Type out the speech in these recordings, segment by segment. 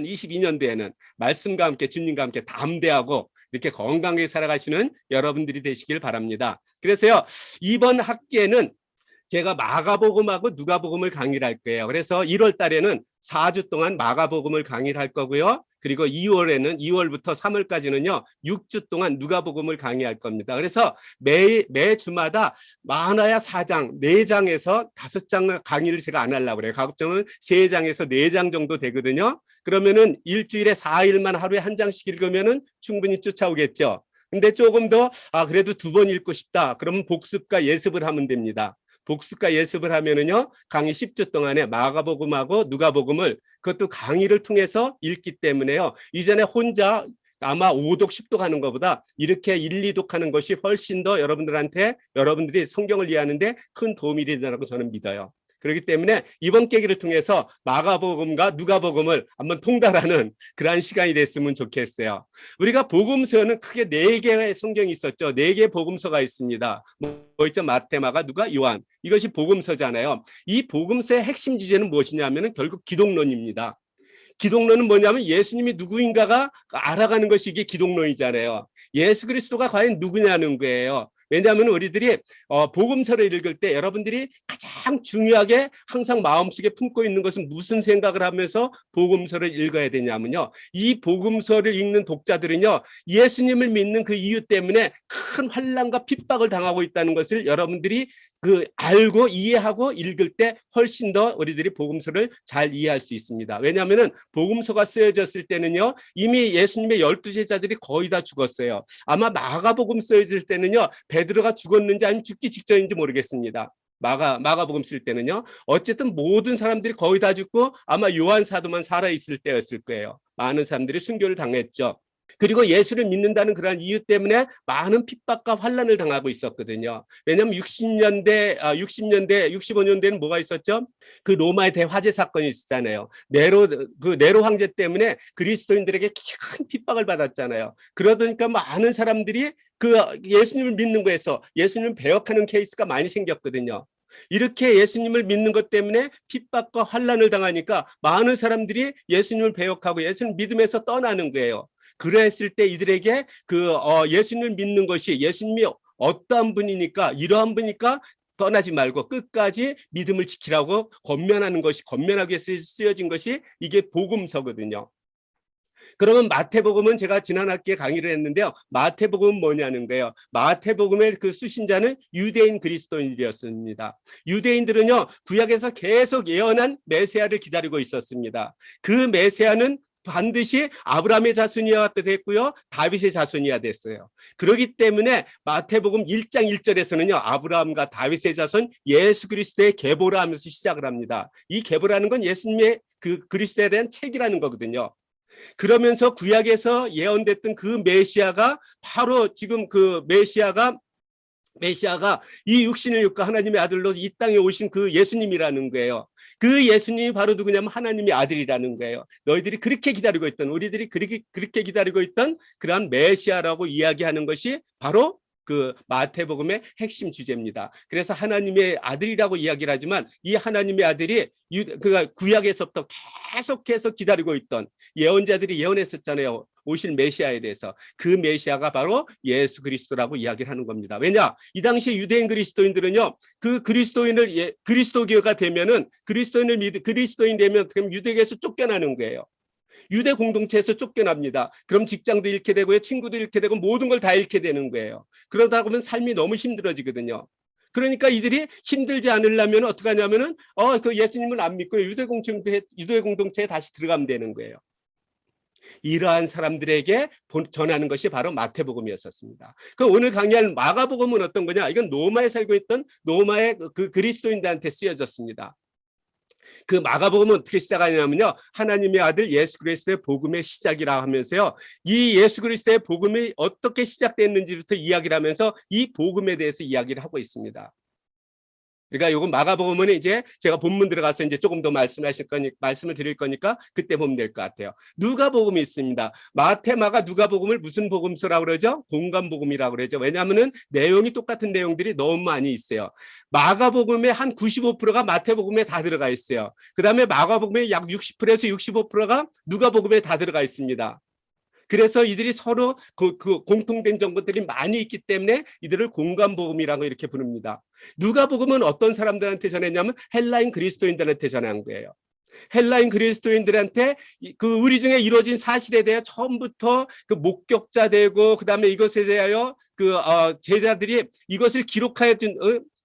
2022년도에는 말씀과 함께 주님과 함께 담대하고 이렇게 건강하게 살아가시는 여러분들이 되시길 바랍니다. 그래서요, 이번 학기에는 제가 마가복음하고 누가복음을 강의를 할 거예요. 그래서 1월 달에는 4주 동안 마가복음을 강의를 할 거고요. 그리고 2월부터 3월까지는요, 6주 동안 누가복음을 강의할 겁니다. 그래서 매 주마다 많아야 4장, 4장에서 5장 강의를 제가 안 하려고 그래요. 가급적이면 3장에서 4장 정도 되거든요. 그러면은 일주일에 4일만 하루에 한 장씩 읽으면은 충분히 쫓아오겠죠. 근데 조금 더, 그래도 2번 읽고 싶다. 그러면 복습과 예습을 하면 됩니다. 복습과 예습을 하면은요, 강의 10주 동안에 마가복음하고 누가복음을 그것도 강의를 통해서 읽기 때문에요. 이전에 혼자 아마 5독 10독 하는 것보다 이렇게 1, 2독 하는 것이 훨씬 더 여러분들이 성경을 이해하는데 큰 도움이 된다고 저는 믿어요. 그렇기 때문에 이번 계기를 통해서 마가복음과 누가복음을 한번 통달하는 그러한 시간이 됐으면 좋겠어요. 우리가 복음서는 크게 4개의 성경이 있었죠. 4개의 복음서가 있습니다. 뭐 있죠? 마태, 마가, 누가, 요한. 이것이 복음서잖아요. 이 복음서의 핵심 주제는 무엇이냐면 결국 기독론입니다. 기독론은 뭐냐면 예수님이 누구인가가 알아가는 것이 이게 기독론이잖아요. 예수 그리스도가 과연 누구냐는 거예요. 왜냐하면 우리들이 복음서를 읽을 때 여러분들이 가장 중요하게 항상 마음속에 품고 있는 것은 무슨 생각을 하면서 복음서를 읽어야 되냐면요, 이 복음서를 읽는 독자들은요, 예수님을 믿는 그 이유 때문에 큰 환난과 핍박을 당하고 있다는 것을 여러분들이 알고 이해하고 읽을 때 훨씬 더 우리들이 복음서를 잘 이해할 수 있습니다. 왜냐하면 복음서가 쓰여졌을 때는요, 이미 예수님의 12제자들이 거의 다 죽었어요. 아마 마가복음 쓰여질 때는요, 베드로가 죽었는지 아니면 죽기 직전인지 모르겠습니다. 마가복음 쓸 때는요, 어쨌든 모든 사람들이 거의 다 죽고 아마 요한 사도만 살아있을 때였을 거예요. 많은 사람들이 순교를 당했죠. 그리고 예수를 믿는다는 그러한 이유 때문에 많은 핍박과 환난을 당하고 있었거든요. 왜냐하면 65년대에는 뭐가 있었죠? 그 로마의 대화재 사건이 있었잖아요. 네로 황제 때문에 그리스도인들에게 큰 핍박을 받았잖아요. 그러니까 많은 사람들이 예수님을 믿는 거에서 예수님을 배역하는 케이스가 많이 생겼거든요. 이렇게 예수님을 믿는 것 때문에 핍박과 환난을 당하니까 많은 사람들이 예수님을 배역하고 예수님 믿음에서 떠나는 거예요. 그랬을 때 이들에게 예수님을 믿는 것이 예수님이 어떠한 분이니까 이러한 분이니까 떠나지 말고 끝까지 믿음을 지키라고 권면하기 위해서 쓰여진 것이 이게 복음서거든요. 그러면 마태복음은 제가 지난 학기에 강의를 했는데요, 마태복음은 뭐냐는 거예요. 마태복음의 그 수신자는 유대인 그리스도인들이었습니다. 유대인들은요, 구약에서 계속 예언한 메시아를 기다리고 있었습니다. 그 메시아는 반드시 아브라함의 자손이어야 됐고요, 다윗의 자손이어야 됐어요. 그렇기 때문에 마태복음 1장 1절에서는요, 아브라함과 다윗의 자손 예수 그리스도의 계보라 하면서 시작을 합니다. 이 계보라는 건 예수님의 그리스도에 대한 책이라는 거거든요. 그러면서 구약에서 예언됐던 그 메시아가 바로 지금 메시아가 이 육신을 입고 하나님의 아들로 이 땅에 오신 그 예수님이라는 거예요. 그 예수님이 바로 누구냐면 하나님의 아들이라는 거예요. 너희들이 그렇게 기다리고 있던, 우리들이 그렇게 기다리고 있던 그러한 메시아라고 이야기하는 것이 바로 마태복음의 핵심 주제입니다. 그래서 하나님의 아들이라고 이야기를 하지만 이 하나님의 아들이 구약에서부터 계속해서 기다리고 있던 예언자들이 예언했었잖아요. 오실 메시아에 대해서. 그 메시아가 바로 예수 그리스도라고 이야기를 하는 겁니다. 왜냐? 이 당시 유대인 그리스도인들은요, 그리스도교가 되면은 그리스도인 되면 유대교에서 쫓겨나는 거예요. 유대 공동체에서 쫓겨납니다. 그럼 직장도 잃게 되고요, 친구도 잃게 되고 모든 걸 다 잃게 되는 거예요. 그러다 보면 삶이 너무 힘들어지거든요. 그러니까 이들이 힘들지 않으려면 어떻게 하냐면은 예수님을 안 믿고 유대 공동체에 다시 들어가면 되는 거예요. 이러한 사람들에게 전하는 것이 바로 마태복음이었습니다. 오늘 강의할 마가복음은 어떤 거냐? 이건 로마에 살고 있던 로마의 그리스도인들한테 쓰여졌습니다. 그 마가복음은 어떻게 시작하냐면요, 하나님의 아들 예수 그리스도의 복음의 시작이라 하면서요, 이 예수 그리스도의 복음이 어떻게 시작됐는지부터 이야기를 하면서 이 복음에 대해서 이야기를 하고 있습니다. 그러니까 요건 마가복음은 이제 제가 본문 들어가서 이제 조금 더 말씀을 드릴 거니까 그때 보면 될 것 같아요. 누가복음이 있습니다. 마태, 마가, 누가복음을 무슨 복음서라고 그러죠? 공감복음이라고 그러죠. 왜냐하면은 내용이 똑같은 내용들이 너무 많이 있어요. 마가복음의 한 95%가 마태복음에 다 들어가 있어요. 그다음에 마가복음의 약 60%에서 65%가 누가복음에 다 들어가 있습니다. 그래서 이들이 서로 그 공통된 정보들이 많이 있기 때문에 이들을 공감복음이라고 이렇게 부릅니다. 누가복음은 어떤 사람들한테 전했냐면 헬라인 그리스도인들한테 전한 거예요. 헬라인 그리스도인들한테 그 우리 중에 이루어진 사실에 대해 처음부터 그 목격자 되고 그다음에 이것에 대하여 제자들이 이것을 기록하여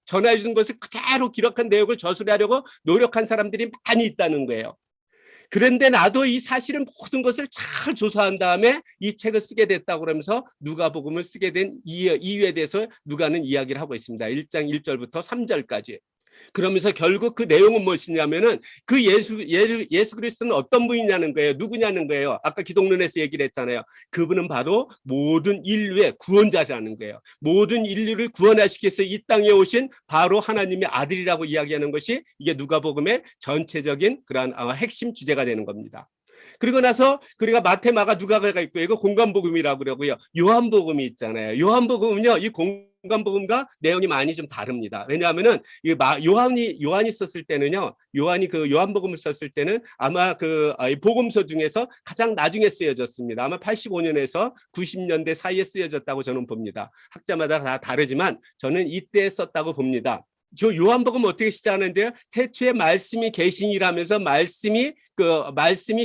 전해 준 것을 그대로 기록한 내용을 저술하려고 노력한 사람들이 많이 있다는 거예요. 그런데 나도 이 사실은 모든 것을 잘 조사한 다음에 이 책을 쓰게 됐다고 그러면서 누가복음을 쓰게 된 이유에 대해서 누가는 이야기를 하고 있습니다. 1장 1절부터 3절까지. 그러면서 결국 그 내용은 무엇이냐면은 그 예수 그리스도는 어떤 분이냐는 거예요. 누구냐는 거예요. 아까 기독론에서 얘기를 했잖아요. 그분은 바로 모든 인류의 구원자라는 거예요. 모든 인류를 구원하시기 위해서 이 땅에 오신 바로 하나님의 아들이라고 이야기하는 것이 이게 누가복음의 전체적인 그러한 핵심 주제가 되는 겁니다. 그리고 나서 우리가 마태, 마가, 누가가 있고 이거 공감복음이라고 그러고요. 요한복음이 있잖아요. 요한복음은요, 이 공감복음과 내용이 많이 좀 다릅니다. 왜냐하면은 요한이 썼을 때는요, 요한이 그 요한복음을 썼을 때는 아마 이 복음서 중에서 가장 나중에 쓰여졌습니다. 아마 85년에서 90년대 사이에 쓰여졌다고 저는 봅니다. 학자마다 다 다르지만 저는 이때 썼다고 봅니다. 저 요한복음 어떻게 시작하는데요? 태초에 말씀이 계시니라면서 말씀이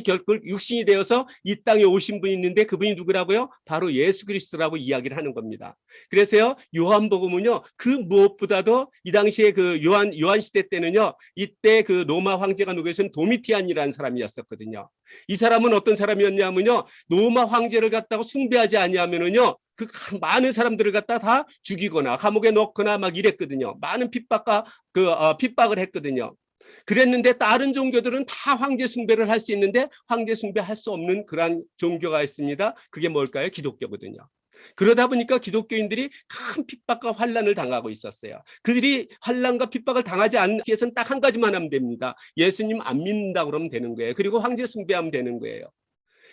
결국 육신이 되어서 이 땅에 오신 분이 있는데 그분이 누구라고요? 바로 예수 그리스도라고 이야기를 하는 겁니다. 그래서요, 요한복음은요, 그 무엇보다도 이 당시에 그 요한 시대 때는요, 이때 그 로마 황제가 누구였으면 도미티안이라는 사람이었었거든요. 이 사람은 어떤 사람이었냐면요, 로마 황제를 갖다가 숭배하지 아니하면은요, 그 많은 사람들을 갖다 다 죽이거나 감옥에 넣거나 막 이랬거든요. 많은 핍박을 했거든요. 그랬는데 다른 종교들은 다 황제 숭배를 할 수 있는데 황제 숭배할 수 없는 그러한 종교가 있습니다. 그게 뭘까요? 기독교거든요. 그러다 보니까 기독교인들이 큰 핍박과 환난을 당하고 있었어요. 그들이 환난과 핍박을 당하지 않기 위해서는 딱 한 가지만 하면 됩니다. 예수님 안 믿는다 그러면 되는 거예요. 그리고 황제 숭배하면 되는 거예요.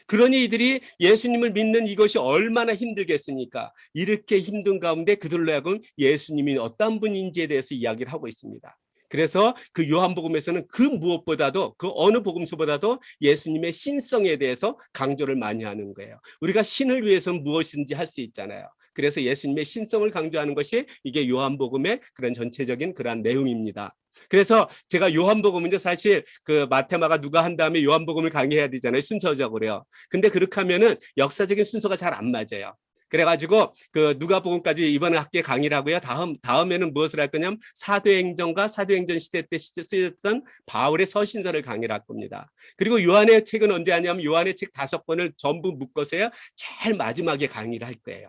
그러니 이들이 예수님을 믿는 이것이 얼마나 힘들겠습니까? 이렇게 힘든 가운데 그들로 하여금 예수님이 어떤 분인지에 대해서 이야기를 하고 있습니다. 그래서 그 요한복음에서는 그 무엇보다도 그 어느 복음서보다도 예수님의 신성에 대해서 강조를 많이 하는 거예요. 우리가 신을 위해서는 무엇인지 할 수 있잖아요. 그래서 예수님의 신성을 강조하는 것이 이게 요한복음의 그런 전체적인 그런 내용입니다. 그래서 제가 요한복음은요, 사실 그 마태, 마가, 누가 한 다음에 요한복음을 강의해야 되잖아요, 순서적으로요. 근데 그렇게 하면은 역사적인 순서가 잘 안 맞아요. 그래가지고 그 누가복음까지 이번 학기에 강의를 하고요. 다음에는 무엇을 할 거냐면 사도행전과 사도행전 시대 때 쓰였던 바울의 서신서를 강의를 할 겁니다. 그리고 요한의 책은 언제 하냐면 요한의 책 5권을 전부 묶어서요, 제일 마지막에 강의를 할 거예요.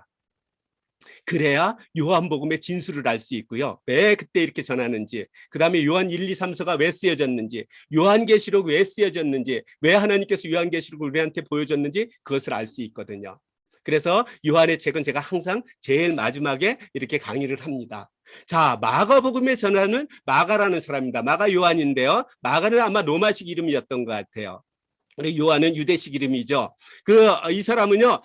그래야 요한복음의 진수를 알 수 있고요. 왜 그때 이렇게 전하는지, 그 다음에 요한 1, 2, 3서가 왜 쓰여졌는지, 요한계시록 왜 쓰여졌는지, 왜 하나님께서 요한계시록을 우리한테 보여줬는지 그것을 알 수 있거든요. 그래서 요한의 책은 제가 항상 제일 마지막에 이렇게 강의를 합니다. 자, 마가복음에 전하는 마가라는 사람입니다. 마가 요한인데요. 마가는 아마 로마식 이름이었던 것 같아요. 요한은 유대식 이름이죠. 이 사람은요,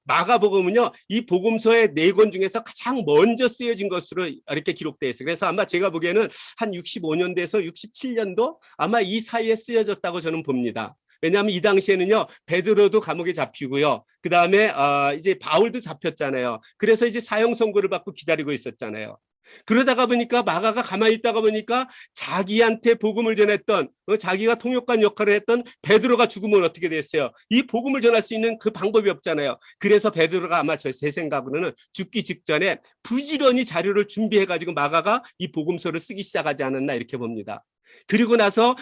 마가복음은요, 이 복음서의 4권 중에서 가장 먼저 쓰여진 것으로 이렇게 기록되어 있어요. 그래서 아마 제가 보기에는 한 65년대에서 67년도 아마 이 사이에 쓰여졌다고 저는 봅니다. 왜냐하면 이 당시에는요, 베드로도 감옥에 잡히고요. 그 다음에 이제 바울도 잡혔잖아요. 그래서 이제 사형 선고를 받고 기다리고 있었잖아요. 그러다가 보니까 마가가 가만히 있다가 보니까 자기한테 복음을 전했던, 자기가 통역관 역할을 했던 베드로가 죽으면 어떻게 됐어요? 이 복음을 전할 수 있는 그 방법이 없잖아요. 그래서 베드로가 아마 제 생각으로는 죽기 직전에 부지런히 자료를 준비해가지고 마가가 이 복음서를 쓰기 시작하지 않았나 이렇게 봅니다. 그리고 나서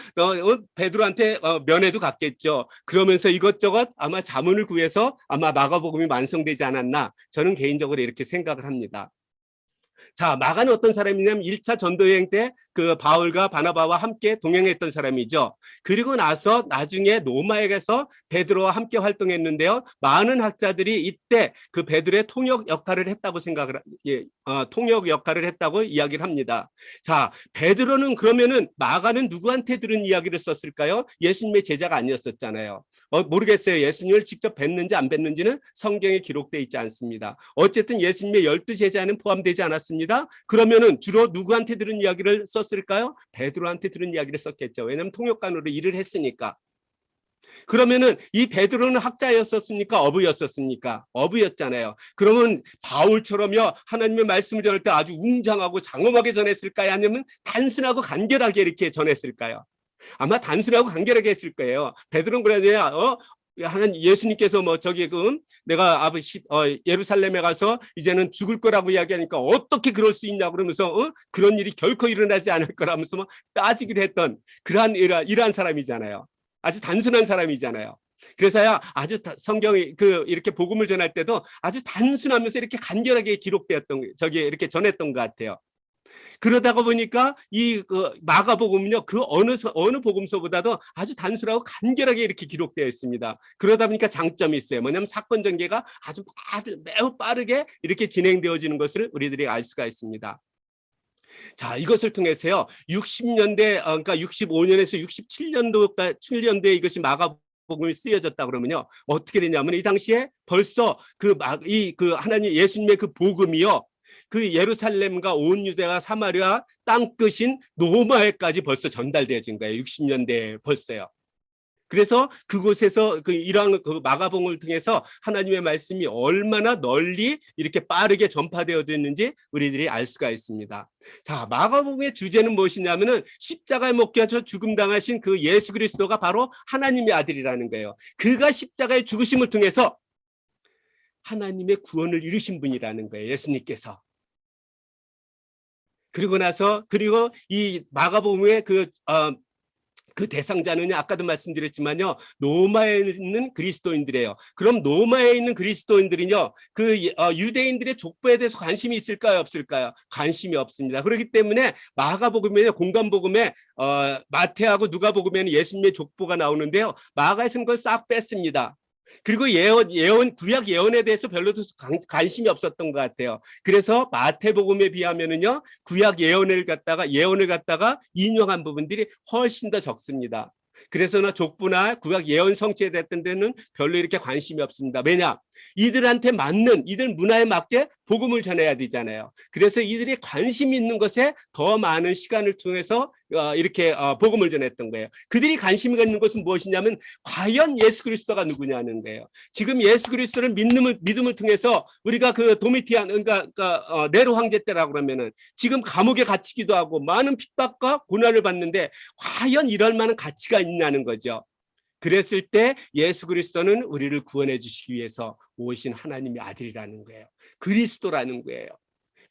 베드로한테 면회도 갔겠죠. 그러면서 이것저것 아마 자문을 구해서 아마 마가복음이 완성되지 않았나, 저는 개인적으로 이렇게 생각을 합니다. 자, 마가는 어떤 사람이냐면 1차 전도여행 때 그 바울과 바나바와 함께 동행했던 사람이죠. 그리고 나서 나중에 로마에서 베드로와 함께 활동했는데요. 많은 학자들이 이때 그 베드로의 통역 역할을 했다고 생각을 통역 역할을 했다고 이야기를 합니다. 자, 베드로는 그러면은 마가는 누구한테 들은 이야기를 썼을까요? 예수님의 제자가 아니었었잖아요. 모르겠어요. 예수님을 직접 뵀는지 안 뵀는지는 성경에 기록되어 있지 않습니다. 어쨌든 예수님의 12제자는 포함되지 않았습니다. 그러면은 주로 누구한테 들은 이야기를 썼을까요? 베드로한테 들은 이야기를 썼겠죠. 왜냐하면 통역관으로 일을 했으니까. 그러면은 이 베드로는 학자였었습니까? 어부였었습니까? 어부였잖아요. 그러면 바울처럼요 하나님의 말씀을 전할 때 아주 웅장하고 장엄하게 전했을까요? 아니면 단순하고 간결하게 이렇게 전했을까요? 아마 단순하고 간결하게 했을 거예요. 베드로는 그러냐, 하나님 예수님께서 뭐 저기 내가 아버지 예루살렘에 가서 이제는 죽을 거라고 이야기하니까 어떻게 그럴 수 있냐 그러면서 그런 일이 결코 일어나지 않을 거라면서 뭐 따지기로 했던 그러한 이러한 사람이잖아요. 아주 단순한 사람이잖아요. 그래서야 아주 성경이 이렇게 복음을 전할 때도 아주 단순하면서 이렇게 간결하게 기록되었던 저기 이렇게 전했던 것 같아요. 그러다가 보니까 이 마가복음은요 그 어느 복음서보다도 아주 단순하고 간결하게 이렇게 기록되어 있습니다. 그러다 보니까 장점이 있어요. 뭐냐면 사건 전개가 아주 매우 빠르게 이렇게 진행되어지는 것을 우리들이 알 수가 있습니다. 자, 이것을 통해서요 60년대 그러니까 65년에서 67년도에 이것이 마가복음이 쓰여졌다 그러면요 어떻게 되냐면 이 당시에 벌써 하나님 예수님의 그 복음이요 그 예루살렘과 온 유대와 사마리아 땅끝인 노마에까지 벌써 전달되어진 거예요. 60년대에 벌써요. 그래서 그곳에서 이러한 마가복음을 통해서 하나님의 말씀이 얼마나 널리 이렇게 빠르게 전파되어졌는지 우리들이 알 수가 있습니다. 자, 마가복음의 주제는 무엇이냐면은 십자가에 못 박혀 죽음 당하신 그 예수 그리스도가 바로 하나님의 아들이라는 거예요. 그가 십자가의 죽으심을 통해서 하나님의 구원을 이루신 분이라는 거예요. 예수님께서. 그리고 이 마가복음의 그 대상자는 아까도 말씀드렸지만요 로마에 있는 그리스도인들이에요. 그럼 로마에 있는 그리스도인들은요 유대인들의 족보에 대해서 관심이 있을까요 없을까요? 관심이 없습니다. 그렇기 때문에 마가복음에 공관복음에 마태하고 누가복음에는 예수님의 족보가 나오는데요 마가에서는 그걸 싹 뺐습니다. 그리고 구약 예언에 대해서 별로도 관심이 없었던 것 같아요. 그래서 마태복음에 비하면은요 구약 예언을 갖다가 인용한 부분들이 훨씬 더 적습니다. 그래서나 족보나 구약 예언 성취에 됐던 데는 별로 이렇게 관심이 없습니다. 왜냐? 이들한테 맞는 이들 문화에 맞게 복음을 전해야 되잖아요. 그래서 이들이 관심 있는 것에 더 많은 시간을 통해서 이렇게 복음을 전했던 거예요. 그들이 관심이 갖는 것은 무엇이냐면 과연 예수 그리스도가 누구냐는 거예요. 지금 예수 그리스도를 믿음을 통해서 우리가 그 도미티안 그러니까 네로 황제 때라고 그러면은 지금 감옥에 갇히기도 하고 많은 핍박과 고난을 받는데 과연 이럴 만한 가치가 있냐는 거죠. 그랬을 때 예수 그리스도는 우리를 구원해 주시기 위해서 오신 하나님의 아들이라는 거예요. 그리스도라는 거예요.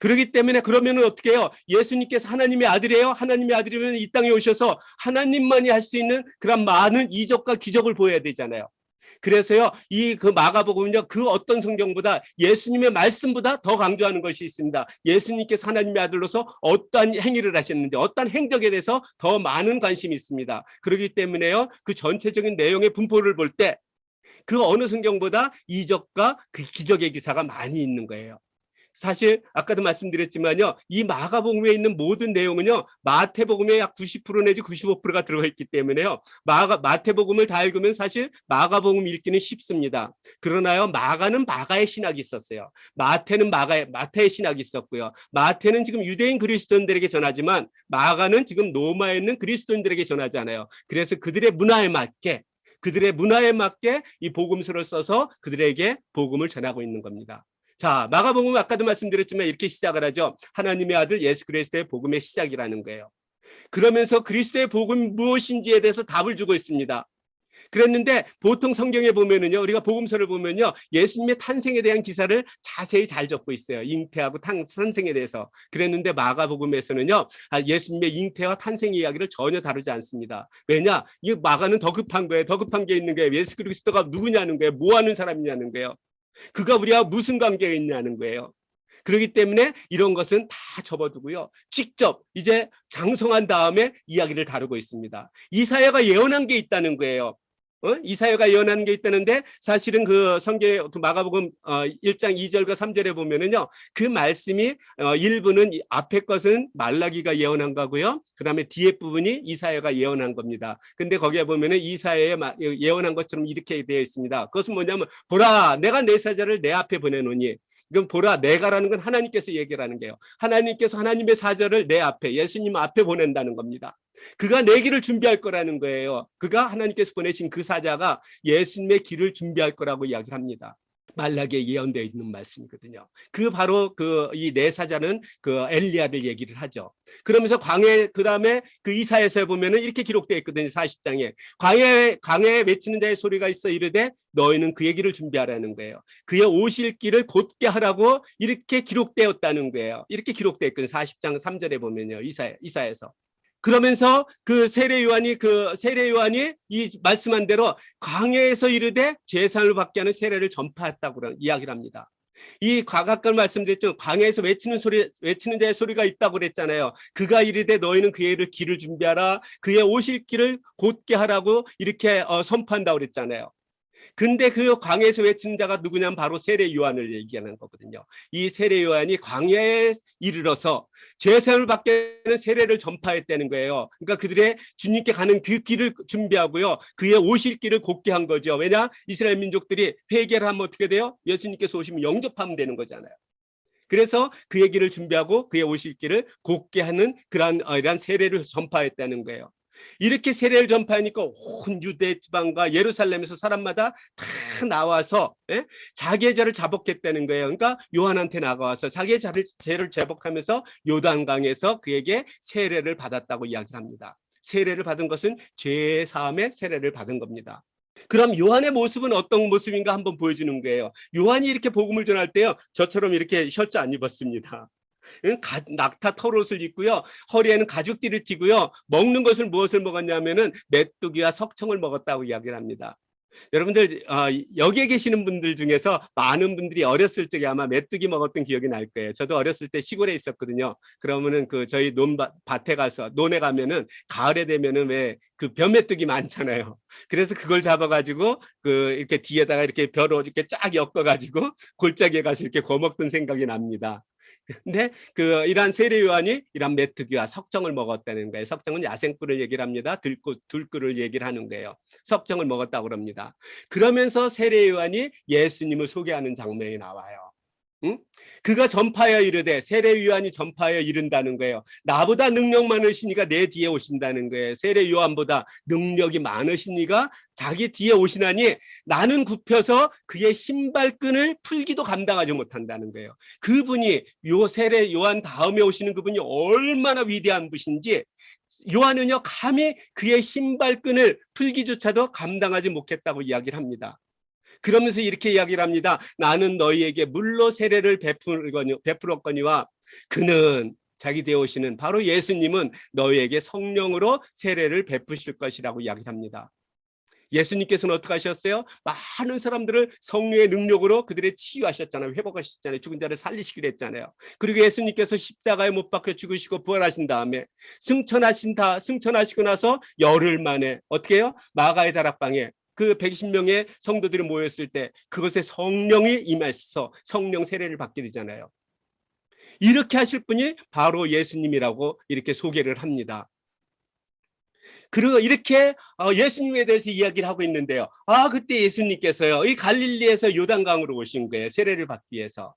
그렇기 때문에 그러면 어떻게 해요? 예수님께서 하나님의 아들이에요. 하나님의 아들이면 이 땅에 오셔서 하나님만이 할 수 있는 그런 많은 이적과 기적을 보여야 되잖아요. 그래서요 그 마가복음은요 그 어떤 성경보다 예수님의 말씀보다 더 강조하는 것이 있습니다. 예수님께서 하나님의 아들로서 어떠한 행위를 하셨는지 어떠한 행적에 대해서 더 많은 관심이 있습니다. 그렇기 때문에요 그 전체적인 내용의 분포를 볼 때 그 어느 성경보다 이적과 그 기적의 기사가 많이 있는 거예요. 사실 아까도 말씀드렸지만요 이 마가복음에 있는 모든 내용은요 마태복음에 약 90% 내지 95%가 들어가 있기 때문에요 마태복음을 다 읽으면 사실 마가복음 읽기는 쉽습니다. 그러나요 마가는 마가의 신학이 있었어요. 마태는 마태의 신학이 있었고요. 마태는 지금 유대인 그리스도인들에게 전하지만 마가는 지금 로마에 있는 그리스도인들에게 전하잖아요. 그래서 그들의 문화에 맞게 이 복음서를 써서 그들에게 복음을 전하고 있는 겁니다. 자, 마가복음은 아까도 말씀드렸지만 이렇게 시작을 하죠. 하나님의 아들 예수 그리스도의 복음의 시작이라는 거예요. 그러면서 그리스도의 복음이 무엇인지에 대해서 답을 주고 있습니다. 그랬는데 보통 성경에 보면은요, 우리가 복음서를 보면요, 예수님의 탄생에 대한 기사를 자세히 잘 적고 있어요. 잉태하고 탄생에 대해서. 그랬는데 마가복음에서는요, 예수님의 잉태와 탄생 이야기를 전혀 다루지 않습니다. 왜냐? 이 마가는 더 급한 거예요. 더 급한 게 있는 거예요. 예수 그리스도가 누구냐는 거예요. 뭐 하는 사람이냐는 거예요. 그가 우리와 무슨 관계가 있냐는 거예요. 그렇기 때문에 이런 것은 다 접어두고요. 직접 이제 장성한 다음에 이야기를 다루고 있습니다. 이사야가 예언한 게 있다는 거예요. 이사야가 예언하는 게 있다는데 사실은 그 성경 그 마가복음 1장 2절과 3절에 보면은요. 그 말씀이 일부는 앞에 것은 말라기가 예언한 거고요. 그다음에 뒤에 부분이 이사야가 예언한 겁니다. 근데 거기에 보면은 이사야의 예언한 것처럼 이렇게 되어 있습니다. 그것은 뭐냐면 보라 내가 내 사자를 내 앞에 보내노니 이건 보라 내가라는 건 하나님께서 얘기를 하는 게요. 하나님께서 하나님의 사자를 내 앞에 예수님 앞에 보낸다는 겁니다. 그가 내 길을 준비할 거라는 거예요. 그가 하나님께서 보내신 그 사자가 예수님의 길을 준비할 거라고 이야기를 합니다. 말라기에 예언되어 있는 말씀이거든요. 그 바로 그 이 네 사자는 그 엘리야를 얘기를 하죠. 그러면서 광해 그다음에 그 이사야서에 보면은 이렇게 기록되어 있거든요. 40장에 광해에 외치는 자의 소리가 있어 이르되 너희는 그의 길을 준비하라는 거예요. 그의 오실 길을 곧게 하라고 이렇게 기록되었다는 거예요. 이렇게 기록되어 있거든요. 40장 3절에 보면요. 이사야서. 그러면서 그 세례 요한이 이 말씀한 대로 광야에서 이르되 제사를 받게 하는 세례를 전파했다고 이야기를 합니다. 이 과거걸 말씀드렸죠. 광야에서 외치는 자의 소리가 있다고 그랬잖아요. 그가 이르되 너희는 그의 길을 준비하라. 그의 오실 길을 곧게 하라고 이렇게 선포한다고 그랬잖아요. 근데 그 광야에서 외치는 자가 누구냐면 바로 세례 요한을 얘기하는 거거든요. 이 세례 요한이 광야에 이르러서 제사를 받게 하는 세례를 전파했다는 거예요. 그러니까 그들의 주님께 가는 그 길을 준비하고요. 그의 오실 길을 곧게 한 거죠. 왜냐? 이스라엘 민족들이 회개를 하면 어떻게 돼요? 예수님께서 오시면 영접하면 되는 거잖아요. 그래서 그의 길을 준비하고 그의 오실 길을 곧게 하는 이러한 세례를 전파했다는 거예요. 이렇게 세례를 전파하니까 온 유대 지방과 예루살렘에서 사람마다 다 나와서 자기의 죄를 자복했다는 거예요. 그러니까 요한한테 나가서 자기의 죄를 제복하면서 요단강에서 그에게 세례를 받았다고 이야기를 합니다. 세례를 받은 것은 죄 사함의 세례를 받은 겁니다. 그럼 요한의 모습은 어떤 모습인가 한번 보여주는 거예요. 요한이 이렇게 복음을 전할 때요. 저처럼 이렇게 셔츠 안 입었습니다. 낙타 털옷을 입고요. 허리에는 가죽띠를 띠고요. 먹는 것을 무엇을 먹었냐면은 메뚜기와 석청을 먹었다고 이야기를 합니다. 여러분들 여기에 계시는 분들 중에서 많은 분들이 어렸을 적에 아마 메뚜기 먹었던 기억이 날 거예요. 저도 어렸을 때 시골에 있었거든요. 그러면은 그 저희 밭에 가서 논에 가면은 가을에 되면은 왜 그 벼메뚜기 많잖아요. 그래서 그걸 잡아가지고 그 이렇게 뒤에다가 이렇게 벼로 이렇게 쫙 엮어가지고 골짜기에 가서 이렇게 구워 먹던 생각이 납니다. 근데 이러한 세례 요한이 이러한 메뚜기와 석정을 먹었다는 거예요. 석정은 야생꿀을 얘기를 합니다. 들꿀을 얘기를 하는 거예요. 석정을 먹었다고 그럽니다. 그러면서 세례 요한이 예수님을 소개하는 장면이 나와요. 응? 그가 전파하여 이르되 세례 요한이 전파하여 이른다는 거예요. 나보다 능력 많으신 이가 내 뒤에 오신다는 거예요. 세례 요한보다 능력이 많으신 이가 자기 뒤에 오시나니 나는 굽혀서 그의 신발끈을 풀기도 감당하지 못한다는 거예요. 그분이 세례 요한 다음에 오시는 그분이 얼마나 위대한 분인지 요한은요 감히 그의 신발끈을 풀기조차도 감당하지 못했다고 이야기를 합니다. 그러면서 이렇게 이야기를 합니다. 나는 너희에게 물로 세례를 베풀었거니와 그는 자기 뒤에 오시는 바로 예수님은 너희에게 성령으로 세례를 베푸실 것이라고 이야기를 합니다. 예수님께서는 어떻게 하셨어요? 많은 사람들을 성령의 능력으로 그들의 치유하셨잖아요. 회복하셨잖아요. 죽은 자를 살리시기로 했잖아요. 그리고 예수님께서 십자가에 못 박혀 죽으시고 부활하신 다음에 승천하시고 나서 열흘 만에 어떻게 해요? 마가의 다락방에 그 120명의 성도들이 모였을 때 그것에 성령이 임해서 성령 세례를 받게 되잖아요. 이렇게 하실 분이 바로 예수님이라고 이렇게 소개를 합니다. 그리고 이렇게 예수님에 대해서 이야기를 하고 있는데요. 그때 예수님께서요. 이 갈릴리에서 요단강으로 오신 거예요. 세례를 받기 위해서.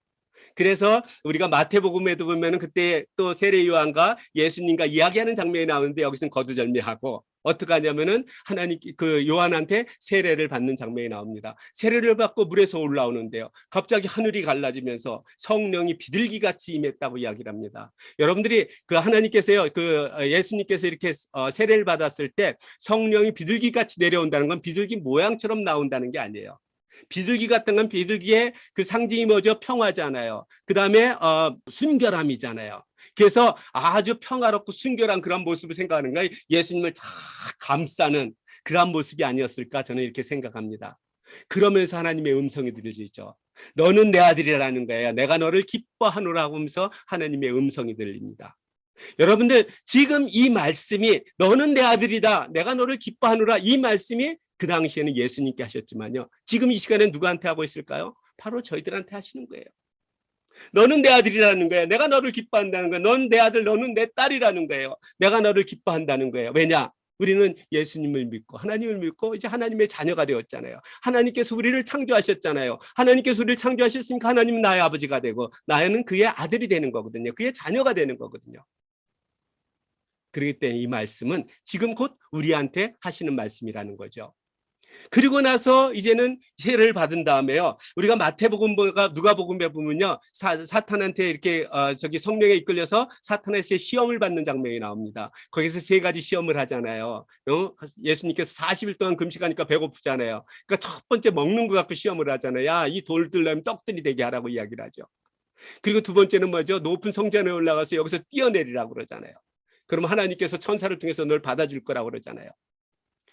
그래서 우리가 마태복음에도 보면은 그때 또 세례 요한과 예수님과 이야기하는 장면이 나오는데 여기서는 거두절미하고 어떻게 하냐면은 하나님 그 요한한테 세례를 받는 장면이 나옵니다. 세례를 받고 물에서 올라오는데요. 갑자기 하늘이 갈라지면서 성령이 비둘기같이 임했다고 이야기를 합니다. 여러분들이 그 하나님께서요, 그 예수님께서 이렇게 세례를 받았을 때 성령이 비둘기같이 내려온다는 건 비둘기 모양처럼 나온다는 게 아니에요. 비둘기 같은 건 비둘기의 그 상징이 뭐죠? 평화잖아요. 그 다음에 순결함이잖아요. 그래서 아주 평화롭고 순결한 그런 모습을 생각하는 거예요. 예수님을 다 감싸는 그런 모습이 아니었을까 저는 이렇게 생각합니다. 그러면서 하나님의 음성이 들리죠. 너는 내 아들이라는 거예요. 내가 너를 기뻐하노라 하면서 하나님의 음성이 들립니다. 여러분들 지금 이 말씀이 너는 내 아들이다. 내가 너를 기뻐하노라 이 말씀이 그 당시에는 예수님께 하셨지만요. 지금 이 시간에 누구한테 하고 있을까요? 바로 저희들한테 하시는 거예요. 너는 내 아들이라는 거예요. 내가 너를 기뻐한다는 거예요. 너는 내 아들, 너는 내 딸이라는 거예요. 내가 너를 기뻐한다는 거예요. 왜냐? 우리는 예수님을 믿고 하나님을 믿고 이제 하나님의 자녀가 되었잖아요. 하나님께서 우리를 창조하셨잖아요. 하나님께서 우리를 창조하셨으니까 하나님은 나의 아버지가 되고 나는 그의 아들이 되는 거거든요. 그의 자녀가 되는 거거든요. 그렇기 때문에 이 말씀은 지금 곧 우리한테 하시는 말씀이라는 거죠. 그리고 나서 이제는 세례를 받은 다음에요. 우리가 마태복음과 누가복음에 보면요, 사탄한테 이렇게 성령에 이끌려서 사탄에서 시험을 받는 장면이 나옵니다. 거기서 세 가지 시험을 하잖아요. 예수님께서 40일 동안 금식하니까 배고프잖아요. 그러니까 첫 번째 먹는 거 갖고 시험을 하잖아요. 야, 이 돌들로 떡들이 되게 하라고 이야기를 하죠. 그리고 두 번째는 뭐죠? 높은 성전에 올라가서 여기서 뛰어내리라고 그러잖아요. 그러면 하나님께서 천사를 통해서 널 받아줄 거라고 그러잖아요.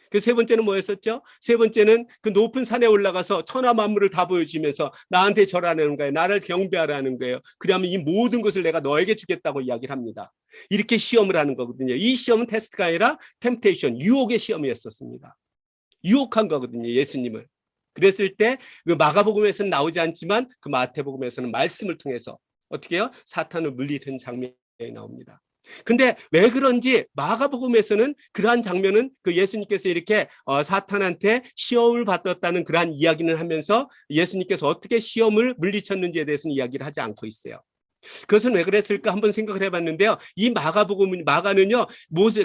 그 세 번째는 뭐였었죠? 세 번째는 그 높은 산에 올라가서 천하 만물을 다 보여주면서 나한테 절하는 거예요. 나를 경배하라는 거예요. 그러면 이 모든 것을 내가 너에게 주겠다고 이야기를 합니다. 이렇게 시험을 하는 거거든요. 이 시험은 테스트가 아니라 템테이션, 유혹의 시험이었었습니다. 유혹한 거거든요, 예수님을. 그랬을 때 그 마가복음에서는 나오지 않지만 그 마태복음에서는 말씀을 통해서 어떻게 해요? 사탄을 물리는 장면이 나옵니다. 근데 왜 그런지 마가복음에서는 그러한 장면은 그 예수님께서 이렇게 사탄한테 시험을 받았다는 그러한 이야기를 하면서 예수님께서 어떻게 시험을 물리쳤는지에 대해서는 이야기를 하지 않고 있어요. 그것은 왜 그랬을까 한번 생각을 해봤는데요. 이 마가는요,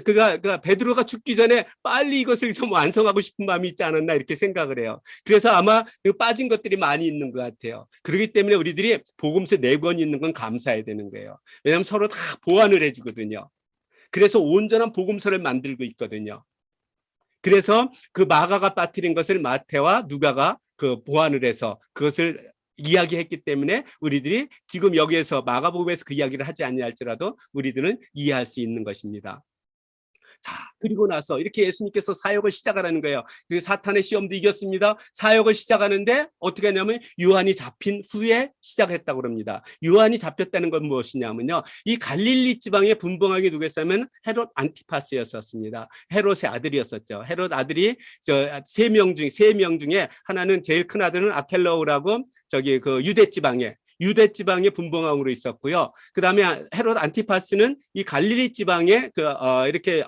그가 베드로가 죽기 전에 빨리 이것을 좀 완성하고 싶은 마음이 있지 않았나 이렇게 생각을 해요. 그래서 아마 빠진 것들이 많이 있는 것 같아요. 그렇기 때문에 우리들이 복음서 4권 있는 건 감사해야 되는 거예요. 왜냐하면 서로 다 보완을 해주거든요. 그래서 온전한 복음서를 만들고 있거든요. 그래서 그 마가가 빠뜨린 것을 마태와 누가가 그 보완을 해서 그것을 이야기했기 때문에 우리들이 지금 여기에서 마가복음에서 그 이야기를 하지 아니할지라도 우리들은 이해할 수 있는 것입니다. 자, 그리고 나서 이렇게 예수님께서 사역을 시작하라는 거예요. 그 사탄의 시험도 이겼습니다. 사역을 시작하는데 어떻게 하냐면 요한이 잡힌 후에 시작했다고 합니다. 요한이 잡혔다는 건 무엇이냐면요. 이 갈릴리 지방의 분봉왕이 누구였냐면 헤롯 안티파스였었습니다. 헤롯의 아들이었었죠. 헤롯 아들이 세 명 중에 하나는 제일 큰 아들은 아켈라오라고 그 유대 지방의 분봉왕으로 있었고요. 그 다음에 헤롯 안티파스는 이 갈릴리 지방의 이렇게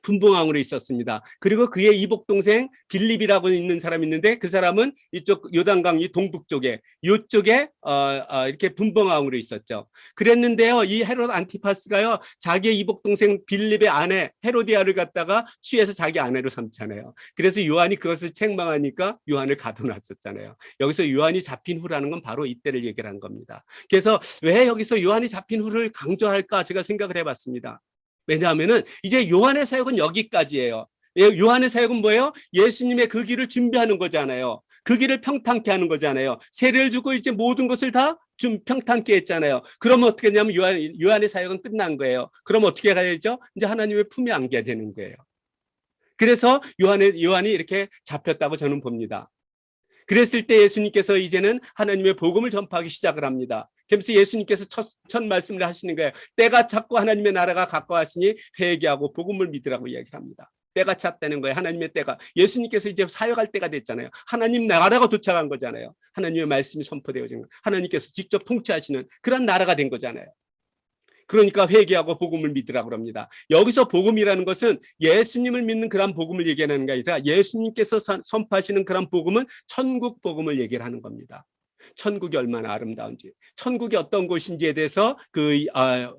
분봉왕으로 있었습니다. 그리고 그의 이복 동생 빌립이라고 있는 사람이 있는데 그 사람은 이쪽 요단강 이 동북 쪽에 이쪽에 이렇게 분봉왕으로 있었죠. 그랬는데요, 이 헤롯 안티파스가요 자기의 이복 동생 빌립의 아내 헤로디아를 갖다가 취해서 자기 아내로 삼잖아요. 그래서 요한이 그것을 책망하니까 요한을 가둬놨었잖아요. 여기서 요한이 잡힌 후라는 건 바로 이때를 얘기를 한 겁니다. 그래서 왜 여기서 요한이 잡힌 후를 강조할까 제가 생각을 해봤습니다. 왜냐하면은 이제 요한의 사역은 여기까지예요. 요한의 사역은 뭐예요? 예수님의 그 길을 준비하는 거잖아요. 그 길을 평탄케 하는 거잖아요. 세례를 주고 이제 모든 것을 다 좀 평탄케 했잖아요. 그러면 어떻게 했냐면 요한의 사역은 끝난 거예요. 그럼 어떻게 가야죠? 이제 하나님의 품에 안겨야 되는 거예요. 그래서 요한이 이렇게 잡혔다고 저는 봅니다. 그랬을 때 예수님께서 이제는 하나님의 복음을 전파하기 시작을 합니다. 그래서 예수님께서 첫 말씀을 하시는 거예요. 때가 찼고 하나님의 나라가 가까웠으니 회개하고 복음을 믿으라고 이야기를 합니다. 때가 찼다는 거예요. 하나님의 때가. 예수님께서 이제 사역할 때가 됐잖아요. 하나님 나라가 도착한 거잖아요. 하나님의 말씀이 선포되어진 거예요. 하나님께서 직접 통치하시는 그런 나라가 된 거잖아요. 그러니까 회개하고 복음을 믿으라고 합니다. 여기서 복음이라는 것은 예수님을 믿는 그런 복음을 얘기하는 게 아니라 예수님께서 선포하시는 그런 복음은 천국 복음을 얘기를 하는 겁니다. 천국이 얼마나 아름다운지, 천국이 어떤 곳인지에 대해서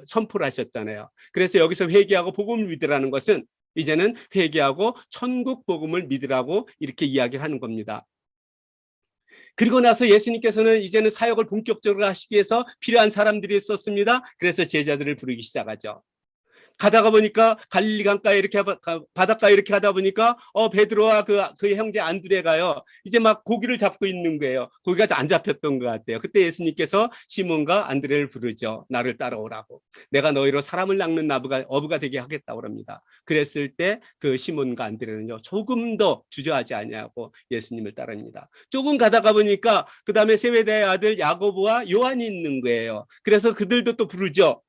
선포를 하셨잖아요. 그래서 여기서 회개하고 복음을 믿으라는 것은 이제는 회개하고 천국 복음을 믿으라고 이렇게 이야기를 하는 겁니다. 그리고 나서 예수님께서는 이제는 사역을 본격적으로 하시기 위해서 필요한 사람들이 있었습니다. 그래서 제자들을 부르기 시작하죠. 가다가 보니까 갈릴리 강가에 이렇게 바닷가에 이렇게 가다 보니까 베드로와 그 형제 안드레가요 이제 막 고기를 잡고 있는 거예요. 고기가 안 잡혔던 것 같아요. 그때 예수님께서 시몬과 안드레를 부르죠. 나를 따라오라고. 내가 너희로 사람을 낚는 어부가 되게 하겠다고 합니다. 그랬을 때 그 시몬과 안드레는요 조금도 주저하지 아니하고 예수님을 따릅니다. 조금 가다가 보니까 그 다음에 세베대의 아들 야고보와 요한이 있는 거예요. 그래서 그들도 또 부르죠.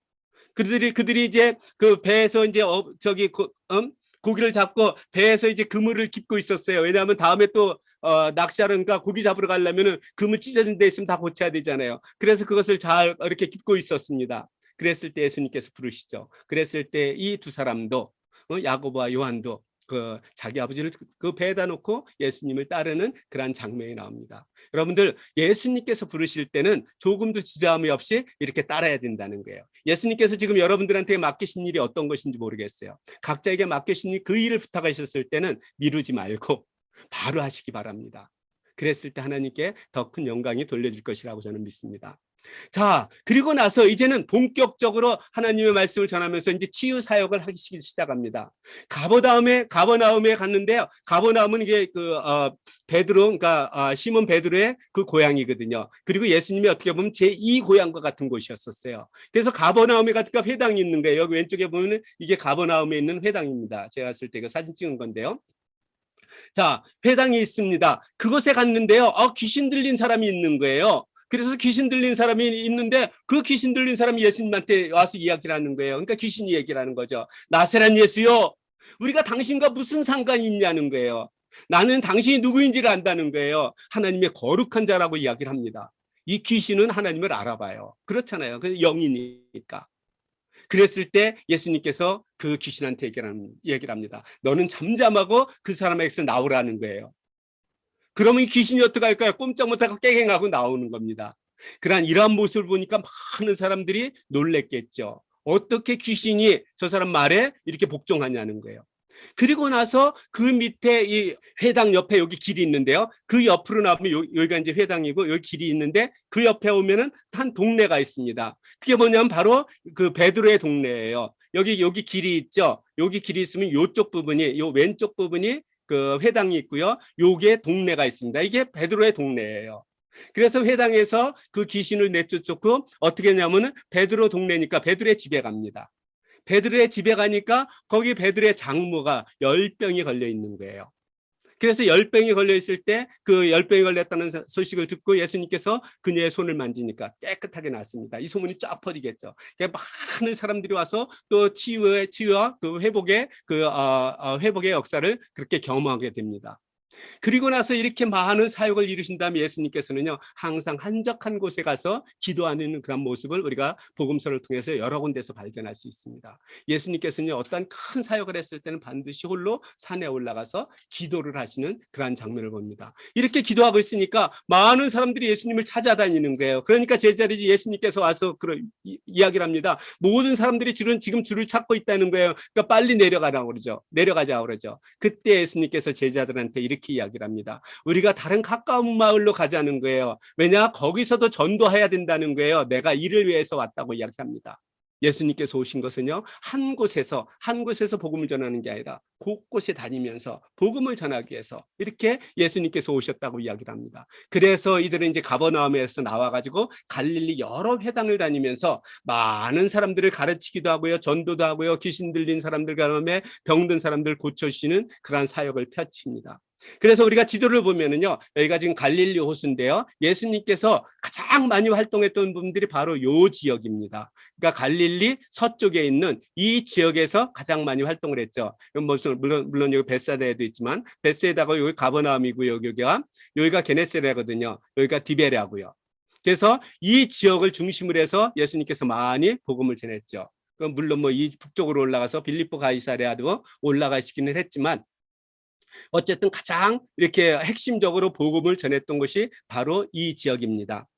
그들이 이제 그 배에서 이제 고기를 잡고 배에서 이제 그물을 깁고 있었어요. 왜냐하면 다음에 또 낚시하는가 고기 잡으러 가려면은 그물 찢어진 데 있으면 다 고쳐야 되잖아요. 그래서 그것을 잘 이렇게 깁고 있었습니다. 그랬을 때 예수님께서 부르시죠. 그랬을 때 이 두 사람도 야고보와 요한도 그 자기 아버지를 그 배에다 놓고 예수님을 따르는 그러한 장면이 나옵니다. 여러분들 예수님께서 부르실 때는 조금도 주저함이 없이 이렇게 따라야 된다는 거예요. 예수님께서 지금 여러분들한테 맡기신 일이 어떤 것인지 모르겠어요. 각자에게 맡기신 그 일을 부탁하셨을 때는 미루지 말고 바로 하시기 바랍니다. 그랬을 때 하나님께 더 큰 영광이 돌려질 것이라고 저는 믿습니다. 자, 그리고 나서 이제는 본격적으로 하나님의 말씀을 전하면서 이제 치유 사역을 하기 시작합니다. 가버나움에 갔는데요. 가버나움은 이게 베드로, 그러니까 시몬 베드로의 그 고향이거든요. 그리고 예수님이 어떻게 보면 제2 고향과 같은 곳이었었어요. 그래서 가버나움에 가니까 회당이 있는 거예요. 여기 왼쪽에 보면 이게 가버나움에 있는 회당입니다. 제가 봤을 때 이거 사진 찍은 건데요. 자, 회당이 있습니다. 그곳에 갔는데요. 귀신 들린 사람이 있는 거예요. 그래서 귀신 들린 사람이 있는데 그 귀신 들린 사람이 예수님한테 와서 이야기를 하는 거예요. 그러니까 귀신이 얘기를 하는 거죠. 나세란 예수요, 우리가 당신과 무슨 상관이 있냐는 거예요. 나는 당신이 누구인지를 안다는 거예요. 하나님의 거룩한 자라고 이야기를 합니다. 이 귀신은 하나님을 알아봐요. 그렇잖아요. 그 영이니까. 그랬을 때 예수님께서 그 귀신한테 얘기를 합니다. 너는 잠잠하고 그 사람에게서 나오라는 거예요. 그러면 이 귀신이 어떻게 할까요? 꼼짝 못하고 깨갱하고 나오는 겁니다. 그러한 이러한 모습을 보니까 많은 사람들이 놀랬겠죠. 어떻게 귀신이 저 사람 말에 이렇게 복종하냐는 거예요. 그리고 나서 그 밑에 이 회당 옆에 여기 길이 있는데요. 그 옆으로 나오면 여기가 이제 회당이고 여기 길이 있는데 그 옆에 오면은 한 동네가 있습니다. 그게 뭐냐면 바로 그 베드로의 동네예요. 여기 길이 있죠. 여기 길이 있으면 이쪽 부분이, 요 왼쪽 부분이 그 회당이 있고요. 요게 동네가 있습니다. 이게 베드로의 동네예요. 그래서 회당에서 그 귀신을 내쫓고 어떻게 했냐면은 베드로 동네니까 베드로의 집에 갑니다. 베드로의 집에 가니까 거기 베드로의 장모가 열병이 걸려 있는 거예요. 그래서 열병이 걸려 있을 때 그 열병이 걸렸다는 소식을 듣고 예수님께서 그녀의 손을 만지니까 깨끗하게 났습니다. 이 소문이 쫙 퍼지겠죠. 많은 사람들이 와서 또 치유와 그 회복의 회복의 역사를 그렇게 경험하게 됩니다. 그리고 나서 이렇게 많은 사역을 이루신 다음에 예수님께서는요, 항상 한적한 곳에 가서 기도하는 그런 모습을 우리가 복음서를 통해서 여러 군데서 발견할 수 있습니다. 예수님께서는 어떤 큰 사역을 했을 때는 반드시 홀로 산에 올라가서 기도를 하시는 그러한 장면을 봅니다. 이렇게 기도하고 있으니까 많은 사람들이 예수님을 찾아다니는 거예요. 그러니까 제자들이 예수님께서 와서 그런 이야기를 합니다. 모든 사람들이 지금 줄을 찾고 있다는 거예요. 그러니까 빨리 내려가자고 그러죠. 그때 예수님께서 제자들한테 이렇게 이야기를 합니다. 우리가 다른 가까운 마을로 가자는 거예요. 왜냐? 거기서도 전도해야 된다는 거예요. 내가 이를 위해서 왔다고 이야기합니다. 예수님께서 오신 것은요, 한 곳에서 복음을 전하는 게 아니라 곳곳에 다니면서 복음을 전하기 위해서 이렇게 예수님께서 오셨다고 이야기를 합니다. 그래서 이들은 이제 가버나움에서 나와가지고 갈릴리 여러 회당을 다니면서 많은 사람들을 가르치기도 하고요, 전도도 하고요, 귀신 들린 사람들 가운데 병든 사람들 고쳐주시는 그러한 사역을 펼칩니다. 그래서 우리가 지도를 보면은요, 여기가 지금 갈릴리 호수인데요, 예수님께서 가장 많이 활동했던 분들이 바로 요 지역입니다. 그러니까 갈릴리 서쪽에 있는 이 지역에서 가장 많이 활동을 했죠. 물론 여기 벳사다에도 있지만 벳사다가 여기 가버나움이고요, 여기가 게네사렛이거든요. 여기가 디베레고요. 그래서 이 지역을 중심으로 해서 예수님께서 많이 복음을 전했죠. 물론 이 북쪽으로 올라가서 빌립보 가이사랴도 올라가시기는 했지만 어쨌든 가장 이렇게 핵심적으로 복음을 전했던 것이 바로 이 지역입니다.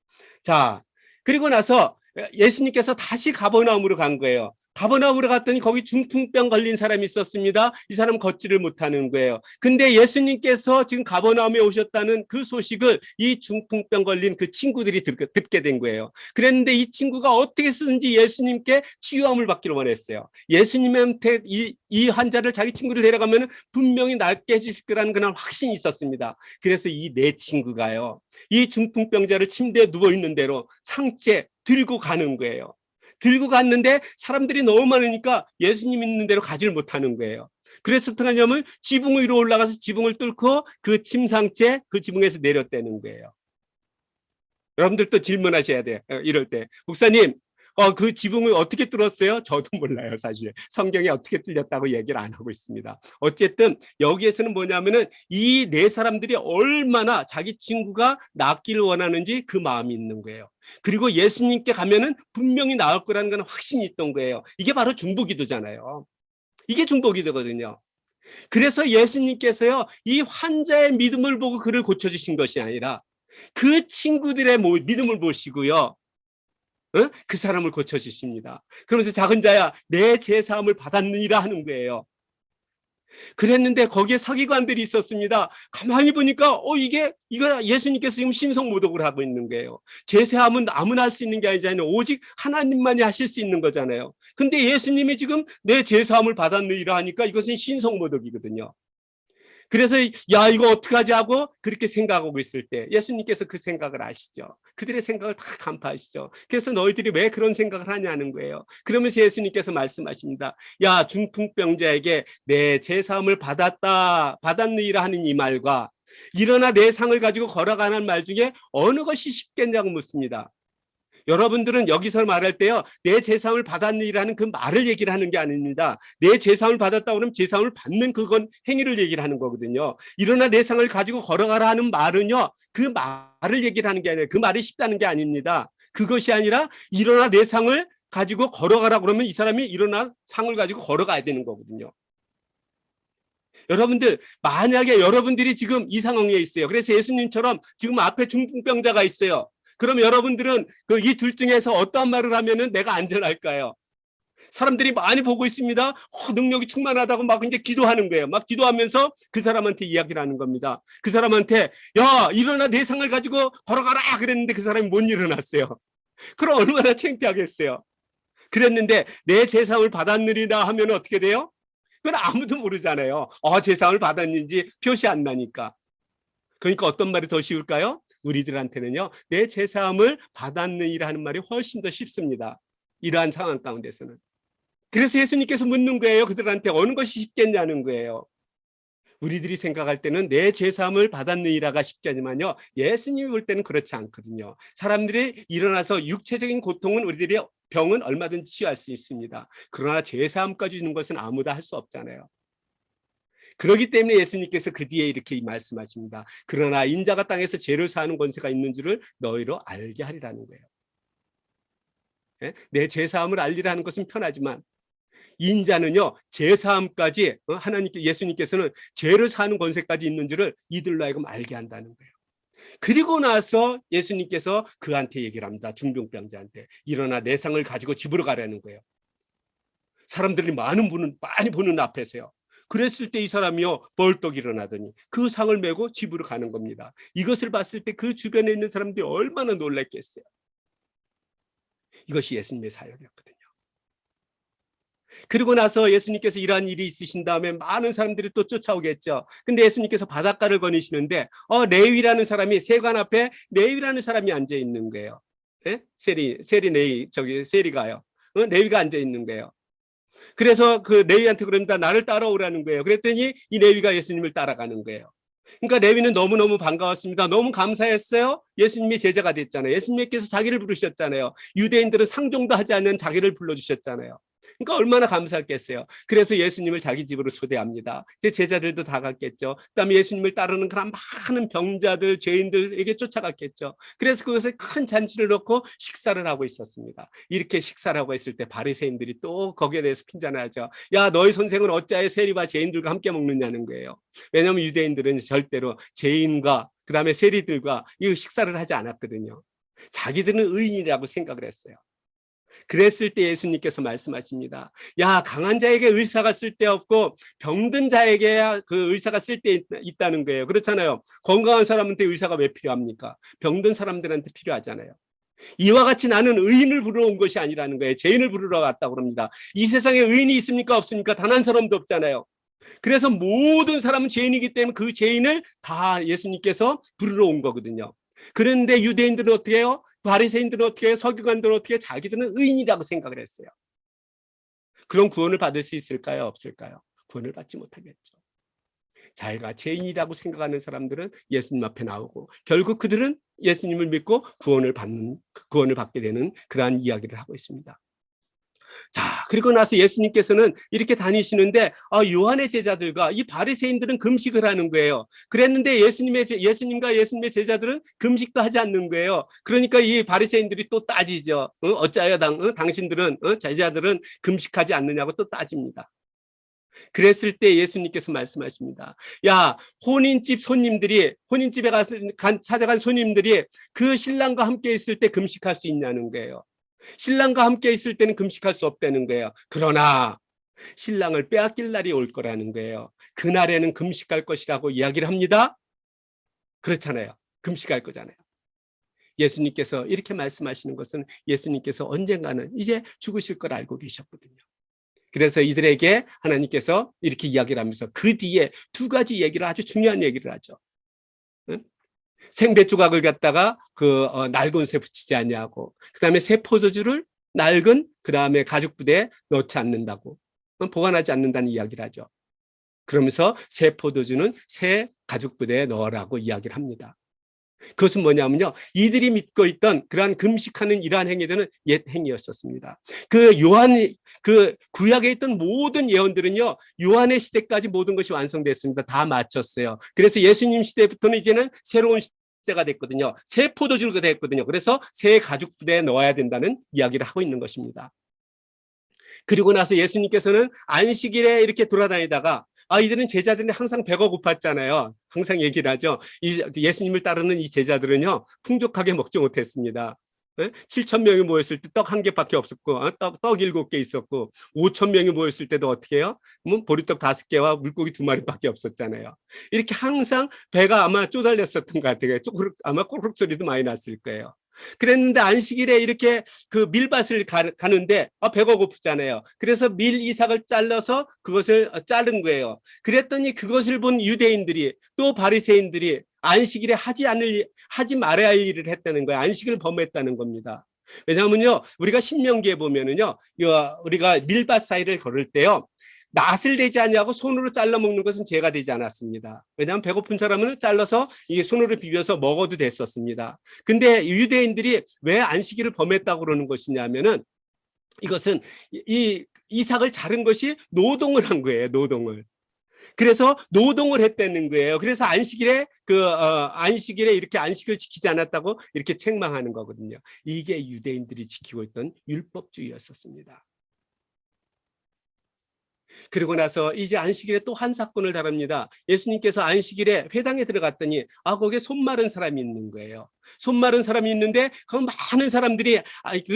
자, 그리고 나서 예수님께서 다시 가버나움으로 간 거예요. 가버나움으로 갔더니 거기 중풍병 걸린 사람이 있었습니다. 이 사람 걷지를 못하는 거예요. 근데 예수님께서 지금 가버나움에 오셨다는 그 소식을 이 중풍병 걸린 그 친구들이 듣게 된 거예요. 그랬는데 이 친구가 어떻게 쓰든지 예수님께 치유함을 받기를 원했어요. 예수님한테 이 환자를 자기 친구를 데려가면 분명히 낫게 해주실 거라는 그런 확신이 있었습니다. 그래서 이 네 친구가요, 이 중풍병자를 침대에 누워있는 대로 상체 들고 가는 거예요. 들고 갔는데 사람들이 너무 많으니까 예수님 있는 대로 가지를 못하는 거예요. 그래서 어떻게 하냐면 지붕 위로 올라가서 지붕을 뚫고 그 침상체 그 지붕에서 내렸다는 거예요. 여러분들 또 질문하셔야 돼요. 이럴 때 목사님, 그 지붕을 어떻게 뚫었어요? 저도 몰라요, 사실. 성경에 어떻게 뚫렸다고 얘기를 안 하고 있습니다. 어쨌든 여기에서는 뭐냐면은 이 네 사람들이 얼마나 자기 친구가 낫기를 원하는지 그 마음이 있는 거예요. 그리고 예수님께 가면은 분명히 나을 거라는 건 확신이 있던 거예요. 이게 바로 중보기도잖아요. 이게 중보기도거든요. 그래서 예수님께서요, 이 환자의 믿음을 보고 그를 고쳐주신 것이 아니라 그 친구들의 믿음을 보시고요, 그 사람을 고쳐주십니다. 그러면서 작은 자야, 내 죄사함을 받았느니라 하는 거예요. 그랬는데 거기에 서기관들이 있었습니다. 가만히 보니까 이거 예수님께서 지금 신성모독을 하고 있는 거예요. 죄사함은 아무나 할 수 있는 게 아니잖아요. 오직 하나님만이 하실 수 있는 거잖아요. 근데 예수님이 지금 내 죄사함을 받았느니라 하니까 이것은 신성모독이거든요. 그래서 야, 이거 어떡하지 하고 그렇게 생각하고 있을 때 예수님께서 그 생각을 아시죠. 그들의 생각을 다 간파하시죠. 그래서 너희들이 왜 그런 생각을 하냐는 거예요. 그러면서 예수님께서 말씀하십니다. 야, 중풍병자에게 내 제사함을 받았느니라 하는 이 말과 일어나 내 상을 가지고 걸어가는 말 중에 어느 것이 쉽겠냐고 묻습니다. 여러분들은 여기서 말할 때요, 내 제사함을 받았느니라는 그 말을 얘기를 하는 게 아닙니다. 내 제사함을 받았다 그러면 제사함을 받는 그건 행위를 얘기를 하는 거거든요. 일어나 내 상을 가지고 걸어가라 하는 말은요, 그 말을 얘기를 하는 게 아니라 그 말이 쉽다는 게 아닙니다. 그것이 아니라 일어나 내 상을 가지고 걸어가라 그러면 이 사람이 일어나 상을 가지고 걸어가야 되는 거거든요. 여러분들, 만약에 여러분들이 지금 이 상황에 있어요. 그래서 예수님처럼 지금 앞에 중풍병자가 있어요. 그럼 여러분들은 그 이 둘 중에서 어떠한 말을 하면은 내가 안전할까요? 사람들이 많이 보고 있습니다. 능력이 충만하다고 막 이제 기도하는 거예요. 막 기도하면서 그 사람한테 이야기를 하는 겁니다. 그 사람한테 야, 일어나 내 상을 가지고 걸어가라 그랬는데 그 사람이 못 일어났어요. 그럼 얼마나 창피하겠어요. 그랬는데 내 제사함을 받았느리라 하면 어떻게 돼요? 그건 아무도 모르잖아요. 제사함을 받았는지 표시 안 나니까. 그러니까 어떤 말이 더 쉬울까요? 우리들한테는요, 내 제사함을 받았느니라 하는 말이 훨씬 더 쉽습니다. 이러한 상황 가운데서는. 그래서 예수님께서 묻는 거예요. 그들한테 어느 것이 쉽겠냐는 거예요. 우리들이 생각할 때는 내 제사함을 받았느니라가 쉽겠지만요, 예수님이 볼 때는 그렇지 않거든요. 사람들이 일어나서 육체적인 고통은 우리들이 병은 얼마든지 치유할 수 있습니다. 그러나 제사함까지 주는 것은 아무도 할 수 없잖아요. 그렇기 때문에 예수님께서 그 뒤에 이렇게 말씀하십니다. 그러나 인자가 땅에서 죄를 사하는 권세가 있는 줄을 너희로 알게 하리라는 거예요. 내 죄사함을 알리라는 것은 편하지만 인자는요, 죄사함까지 예수님께서는 죄를 사하는 권세까지 있는 줄을 이들로 하여금 알게 한다는 거예요. 그리고 나서 예수님께서 그한테 얘기를 합니다. 중풍병자한테 일어나 내 상을 가지고 집으로 가라는 거예요. 사람들이 많이 보는 앞에서요. 그랬을 때 이 사람이요, 벌떡 일어나더니 그 상을 메고 집으로 가는 겁니다. 이것을 봤을 때 그 주변에 있는 사람들이 얼마나 놀랐겠어요. 이것이 예수님의 사역이었거든요. 그리고 나서 예수님께서 이러한 일이 있으신 다음에 많은 사람들이 또 쫓아오겠죠. 근데 예수님께서 바닷가를 거니시는데 레위라는 사람이 세관 앞에 레위라는 사람이 앉아 있는 거예요. 네? 세리가요. 레위가 앉아 있는 거예요. 그래서 그 레위한테 그럽니다. 나를 따라오라는 거예요. 그랬더니 이 레위가 예수님을 따라가는 거예요. 그러니까 레위는 너무너무 반가웠습니다. 너무 감사했어요. 예수님이 제자가 됐잖아요. 예수님께서 자기를 부르셨잖아요. 유대인들은 상종도 하지 않는 자기를 불러주셨잖아요. 그러니까 얼마나 감사했겠어요. 그래서 예수님을 자기 집으로 초대합니다. 제자들도 다 갔겠죠. 그다음에 예수님을 따르는 그런 많은 병자들, 죄인들에게 쫓아갔겠죠. 그래서 그것에 큰 잔치를 놓고 식사를 하고 있었습니다. 이렇게 식사를 하고 있을 때 바리새인들이 또 거기에 대해서 핀잔을 하죠. 야, 너희 선생은 어찌하여 세리와 죄인들과 함께 먹느냐는 거예요. 왜냐하면 유대인들은 절대로 죄인과 그다음에 세리들과 이 식사를 하지 않았거든요. 자기들은 의인이라고 생각을 했어요. 그랬을 때 예수님께서 말씀하십니다. 야, 강한 자에게 의사가 쓸데없고 병든 자에게 그 의사가 쓸데있다는 거예요. 그렇잖아요. 건강한 사람한테 의사가 왜 필요합니까? 병든 사람들한테 필요하잖아요. 이와 같이 나는 의인을 부르러 온 것이 아니라는 거예요. 죄인을 부르러 왔다고 합니다. 이 세상에 의인이 있습니까? 없습니까? 단 한 사람도 없잖아요. 그래서 모든 사람은 죄인이기 때문에 그 죄인을 다 예수님께서 부르러 온 거거든요. 그런데 유대인들은 어떻게 해요? 바리새인들은 어떻게 해요? 서기관들은 어떻게 해요? 자기들은 의인이라고 생각을 했어요. 그런 구원을 받을 수 있을까요? 없을까요? 구원을 받지 못하겠죠. 자기가 죄인이라고 생각하는 사람들은 예수님 앞에 나오고 결국 그들은 예수님을 믿고 구원을 받게 되는 그러한 이야기를 하고 있습니다. 자, 그리고 나서 예수님께서는 이렇게 다니시는데 요한의 제자들과 이 바리새인들은 금식을 하는 거예요. 그랬는데 예수님과 예수님의 제자들은 금식도 하지 않는 거예요. 그러니까 이 바리새인들이 또 따지죠. 어찌하여 당신들은 제자들은 금식하지 않느냐고 또 따집니다. 그랬을 때 예수님께서 말씀하십니다. 야, 혼인집에 찾아간 손님들이 그 신랑과 함께 있을 때 금식할 수 있냐는 거예요. 신랑과 함께 있을 때는 금식할 수 없다는 거예요. 그러나 신랑을 빼앗길 날이 올 거라는 거예요. 그날에는 금식할 것이라고 이야기를 합니다. 그렇잖아요. 금식할 거잖아요. 예수님께서 이렇게 말씀하시는 것은 예수님께서 언젠가는 이제 죽으실 걸 알고 계셨거든요. 그래서 이들에게 하나님께서 이렇게 이야기를 하면서 그 뒤에 두 가지 얘기를, 아주 중요한 얘기를 하죠. 생배 조각을 갖다가 낡은 쇠 붙이지 않냐고, 그다음에 새 포도주를 낡은 그다음에 가죽 부대에 넣지 않는다고, 보관하지 않는다는 이야기를 하죠. 그러면서 새 포도주는 새 가죽 부대에 넣으라고 이야기를 합니다. 그것은 뭐냐면요, 이들이 믿고 있던 그러한 금식하는 이러한 행위들은 옛 행위였었습니다. 그 구약에 있던 모든 예언들은요, 요한의 시대까지 모든 것이 완성됐습니다. 다 마쳤어요. 그래서 예수님 시대부터는 이제는 새로운 시대가 됐거든요. 새 포도주가 됐거든요. 그래서 새 가죽 부대에 넣어야 된다는 이야기를 하고 있는 것입니다. 그리고 나서 예수님께서는 안식일에 이렇게 돌아다니다가 이들은 제자들이 항상 배가 고팠잖아요. 항상 얘기를 하죠. 예수님을 따르는 이 제자들은요, 풍족하게 먹지 못했습니다. 7천 명이 모였을 때 떡 한 개밖에 없었고, 떡 7개 있었고, 5천 명이 모였을 때도 어떻게 해요? 보리떡 5개와 물고기 2마리밖에 없었잖아요. 이렇게 항상 배가 아마 쪼달렸었던 것 같아요. 아마 꼬르륵 소리도 많이 났을 거예요. 그랬는데 안식일에 이렇게 그 밀밭을 가는데 배가 고프잖아요. 그래서 밀 이삭을 잘라서 그것을 자른 거예요. 그랬더니 그것을 본 유대인들이, 또 바리새인들이 안식일에 하지 말아야 할 일을 했다는 거예요. 안식을 범했다는 겁니다. 왜냐하면요, 우리가 신명기에 보면은요, 우리가 밀밭 사이를 걸을 때요, 낫을 대지 않냐고 손으로 잘라 먹는 것은 죄가 되지 않았습니다. 왜냐하면 배고픈 사람은 잘라서 이게 손으로 비벼서 먹어도 됐었습니다. 근데 유대인들이 왜 안식일을 범했다고 그러는 것이냐면은, 이것은 이 이삭을 자른 것이 노동을 한 거예요. 노동을. 그래서 노동을 했다는 거예요. 그래서 안식일에 이렇게 안식을 지키지 않았다고 이렇게 책망하는 거거든요. 이게 유대인들이 지키고 있던 율법주의였었습니다. 그리고 나서 이제 안식일에 또 한 사건을 다룹니다. 예수님께서 안식일에 회당에 들어갔더니 거기에 손 마른 사람이 있는 거예요. 손 마른 사람이 있는데 그 많은 사람들이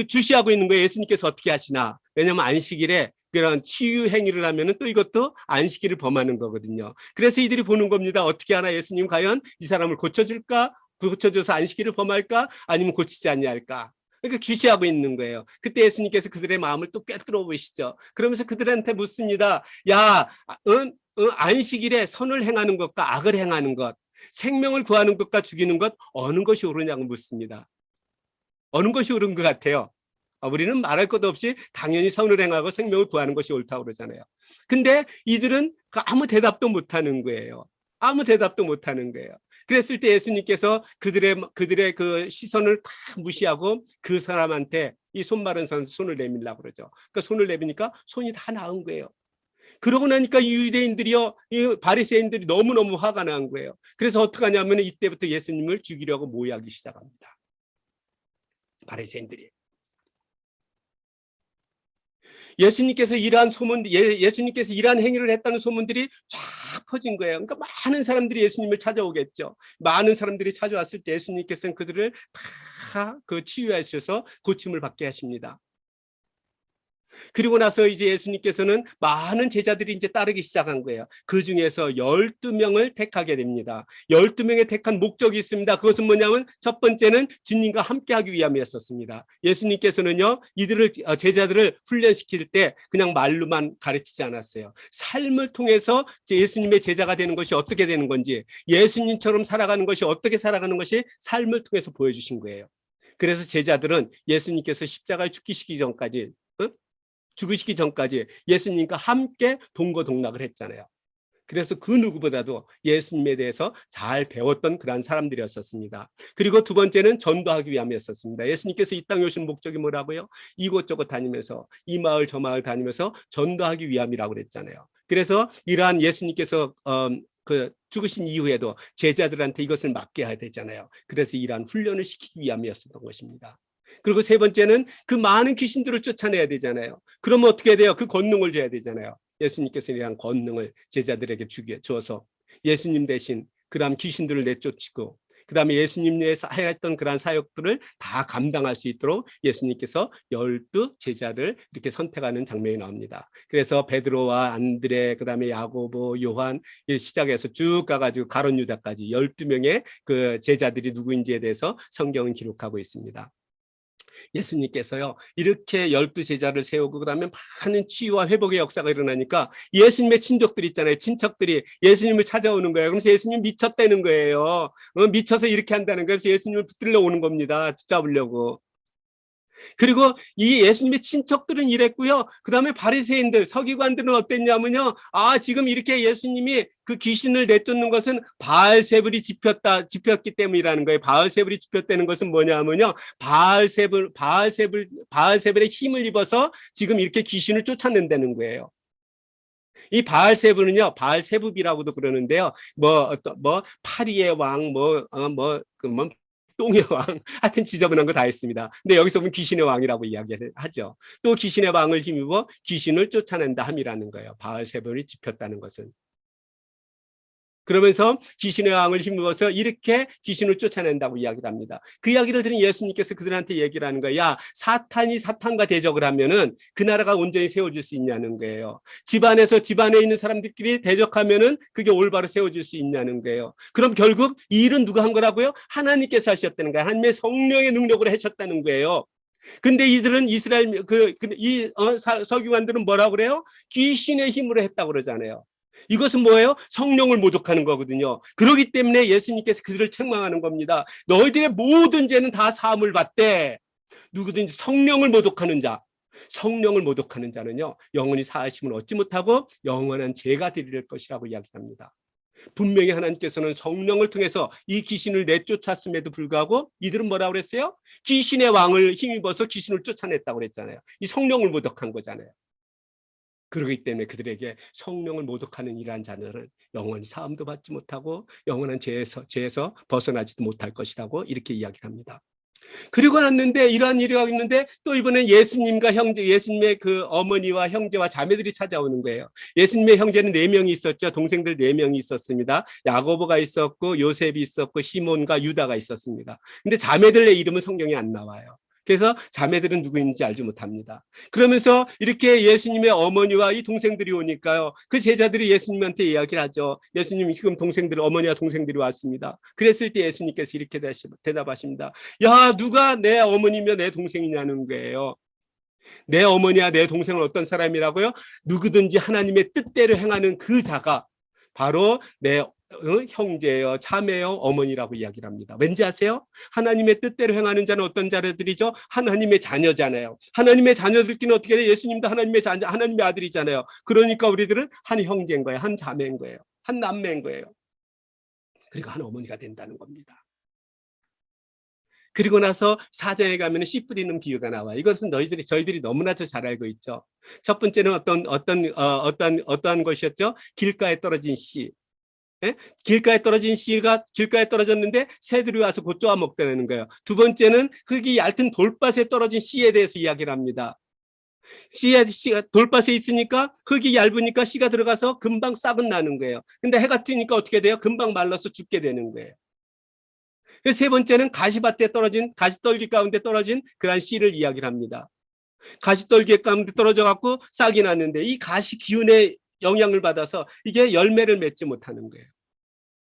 주시하고 있는 거예요. 예수님께서 어떻게 하시나? 왜냐하면 안식일에 그런 치유 행위를 하면은 또 이것도 안식일을 범하는 거거든요. 그래서 이들이 보는 겁니다. 어떻게 하나, 예수님 과연 이 사람을 고쳐줄까? 고쳐줘서 안식일을 범할까? 아니면 고치지 않냐할까? 그러니까 규시하고 있는 거예요. 그때 예수님께서 그들의 마음을 또 꿰뚫어 보시죠. 그러면서 그들한테 묻습니다. 야, 안식일에 선을 행하는 것과 악을 행하는 것, 생명을 구하는 것과 죽이는 것, 어느 것이 옳으냐고 묻습니다. 어느 것이 옳은 것 같아요? 우리는 말할 것도 없이 당연히 선을 행하고 생명을 구하는 것이 옳다고 그러잖아요. 근데 이들은 아무 대답도 못하는 거예요. 아무 대답도 못하는 거예요. 그랬을 때 예수님께서 그들의 그 시선을 다 무시하고 그 사람한테, 이 손 마른 사람 손을 내밀라고 그러죠. 그러니까 손을 내미니까 손이 다 나은 거예요. 그러고 나니까 유대인들이요, 이 바리새인들이 너무너무 화가 난 거예요. 그래서 어떻게 하냐면 이때부터 예수님을 죽이려고 모의하기 시작합니다. 바리새인들이. 예수님께서 이러한 행위를 했다는 소문들이 쫙 퍼진 거예요. 그러니까 많은 사람들이 예수님을 찾아오겠죠. 많은 사람들이 찾아왔을 때 예수님께서는 그들을 다 치유하셔서 고침을 받게 하십니다. 그리고 나서 이제 예수님께서는 많은 제자들이 이제 따르기 시작한 거예요. 그 중에서 12명을 택하게 됩니다. 12명의 택한 목적이 있습니다. 그것은 뭐냐면 첫 번째는 주님과 함께하기 위함이었습니다. 예수님께서는요, 제자들을 훈련시킬 때 그냥 말로만 가르치지 않았어요. 삶을 통해서 예수님의 제자가 되는 것이 어떻게 되는 건지, 예수님처럼 살아가는 것이 어떻게 살아가는 것이 삶을 통해서 보여주신 거예요. 그래서 제자들은 예수님께서 십자가에 죽으시기 전까지 예수님과 함께 동거동락을 했잖아요. 그래서 그 누구보다도 예수님에 대해서 잘 배웠던 그러한 사람들이었었습니다. 그리고 두 번째는 전도하기 위함이었었습니다. 예수님께서 이 땅에 오신 목적이 뭐라고요? 이곳저곳 다니면서 이 마을 저 마을 다니면서 전도하기 위함이라고 그랬잖아요. 그래서 이러한 예수님께서 죽으신 이후에도 제자들한테 이것을 맡겨야 되잖아요. 그래서 이러한 훈련을 시키기 위함이었던 것입니다. 그리고 세 번째는 그 많은 귀신들을 쫓아내야 되잖아요. 그러면 어떻게 해야 돼요? 그 권능을 줘야 되잖아요. 예수님께서 이러한 권능을 제자들에게 주어서 예수님 대신 그러한 귀신들을 내쫓고 그다음에 예수님께서 하였던 그러한 사역들을 다 감당할 수 있도록 예수님께서 12 제자를 이렇게 선택하는 장면이 나옵니다. 그래서 베드로와 안드레, 그다음에 야고보, 요한 시작해서 쭉 가가지고 가룟 유다까지 12명의 그 제자들이 누구인지에 대해서 성경은 기록하고 있습니다. 예수님께서요 이렇게 12 제자를 세우고 그다음에 많은 치유와 회복의 역사가 일어나니까 예수님의 친족들 있잖아요. 친척들이 예수님을 찾아오는 거예요. 그래서 예수님 미쳤다는 거예요. 미쳐서 이렇게 한다는 거예요. 그래서 예수님을 붙들러 오는 겁니다. 붙잡으려고. 그리고 이 예수님의 친척들은 이랬고요. 그 다음에 바리새인들, 서기관들은 어땠냐면요. 지금 이렇게 예수님이 그 귀신을 내쫓는 것은 바알세불이 집혔기 때문이라는 거예요. 바알세불이 집혔다는 것은 뭐냐면요. 바알세불의 힘을 입어서 지금 이렇게 귀신을 쫓아낸다는 거예요. 이 바알세불은요, 바알세붑이라고도 그러는데요. 파리의 왕, 똥의 왕, 하여튼 지저분한 거 다 했습니다. 근데 여기서 보면 귀신의 왕이라고 이야기를 하죠. 또 귀신의 왕을 힘입어 귀신을 쫓아낸다 함이라는 거예요. 바알세불이 집혔다는 것은. 그러면서 귀신의 왕을 힘입어서 이렇게 귀신을 쫓아낸다고 이야기를 합니다. 그 이야기를 들은 예수님께서 그들한테 얘기를 하는 거예요. 야, 사탄이 사탄과 대적을 하면은 그 나라가 온전히 세워질 수 있냐는 거예요. 집안에 있는 사람들끼리 대적하면은 그게 올바로 세워질 수 있냐는 거예요. 그럼 결국 이 일은 누가 한 거라고요? 하나님께서 하셨다는 거예요. 하나님의 성령의 능력으로 하셨다는 거예요. 근데 이들은 이스라엘 서기관들은 뭐라고 그래요? 귀신의 힘으로 했다고 그러잖아요. 이것은 뭐예요? 성령을 모독하는 거거든요. 그렇기 때문에 예수님께서 그들을 책망하는 겁니다. 너희들의 모든 죄는 다 사함을 받되 누구든지 성령을 모독하는 자는요 영원히 사하심을 얻지 못하고 영원한 죄가 되릴 것이라고 이야기합니다. 분명히 하나님께서는 성령을 통해서 이 귀신을 내쫓았음에도 불구하고 이들은 뭐라고 그랬어요? 귀신의 왕을 힘입어서 귀신을 쫓아냈다고 그랬잖아요. 이 성령을 모독한 거잖아요. 그렇기 때문에 그들에게 성령을 모독하는 이러한 자들은 영원히 사함도 받지 못하고 영원한 죄에서 벗어나지도 못할 것이라고 이렇게 이야기를 합니다. 그리고 났는데 이러한 일이 있는데 또 이번에 예수님의 그 어머니와 형제와 자매들이 찾아오는 거예요. 예수님의 형제는 4명이 있었죠. 동생들 4명이 있었습니다. 야고보가 있었고 요셉이 있었고 시몬과 유다가 있었습니다. 근데 자매들의 이름은 성경에 안 나와요. 그래서 자매들은 누구인지 알지 못합니다. 그러면서 이렇게 예수님의 어머니와 이 동생들이 오니까요. 그 제자들이 예수님한테 이야기를 하죠. 예수님 지금 어머니와 동생들이 왔습니다. 그랬을 때 예수님께서 이렇게 대답하십니다. 야, 누가 내 어머니며 내 동생이냐는 거예요. 내 어머니와 내 동생은 어떤 사람이라고요? 누구든지 하나님의 뜻대로 행하는 그 자가 바로 내 형제요, 자매요, 어머니라고 이야기를 합니다. 왠지 아세요? 하나님의 뜻대로 행하는 자는 어떤 자들이죠? 하나님의 자녀잖아요. 하나님의 자녀들끼리는 어떻게 해요? 예수님도 하나님의 아들이잖아요. 그러니까 우리들은 한 형제인 거예요. 한 자매인 거예요. 한 남매인 거예요. 그리고 한 어머니가 된다는 겁니다. 그리고 나서 4장에 가면 씨 뿌리는 비유가 나와요. 이것은 저희들이 너무나도 잘 알고 있죠. 첫 번째는 어떠한 것이었죠? 길가에 떨어진 씨. 예? 길가에 떨어진 씨가 길가에 떨어졌는데 새들이 와서 곧 쪼아 먹다는 거예요. 두 번째는 흙이 얇은 돌밭에 떨어진 씨에 대해서 이야기를 합니다. 씨가 돌밭에 있으니까 흙이 얇으니까 씨가 들어가서 금방 싹은 나는 거예요. 근데 해가 뜨니까 어떻게 돼요? 금방 말라서 죽게 되는 거예요. 세 번째는 가시떨기 가운데 떨어진 그러한 씨를 이야기를 합니다. 가시떨기 가운데 떨어져 갖고 싹이 났는데 이 가시 기운의 영향을 받아서 이게 열매를 맺지 못하는 거예요.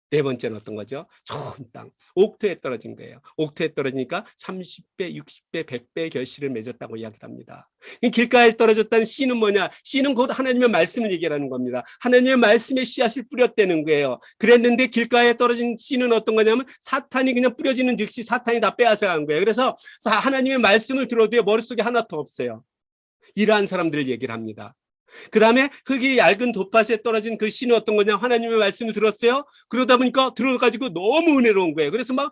네 번째는 어떤 거죠? 좋은 땅, 옥토에 떨어진 거예요. 옥토에 떨어지니까 30배, 60배, 100배의 결실을 맺었다고 이야기합니다. 길가에 떨어졌다는 씨는 뭐냐? 씨는 곧 하나님의 말씀을 얘기하는 겁니다. 하나님의 말씀의 씨앗을 뿌렸다는 거예요. 그랬는데 길가에 떨어진 씨는 어떤 거냐면 사탄이 그냥 뿌려지는 즉시 사탄이 다 빼앗아간 거예요. 그래서 하나님의 말씀을 들어도 머릿속에 하나도 없어요. 이러한 사람들을 얘기를 합니다. 그 다음에 흙이 얇은 돛밭에 떨어진 그 씨는 어떤 거냐? 하나님의 말씀을 들었어요. 그러다 보니까 들어가지고 너무 은혜로운 거예요. 그래서 막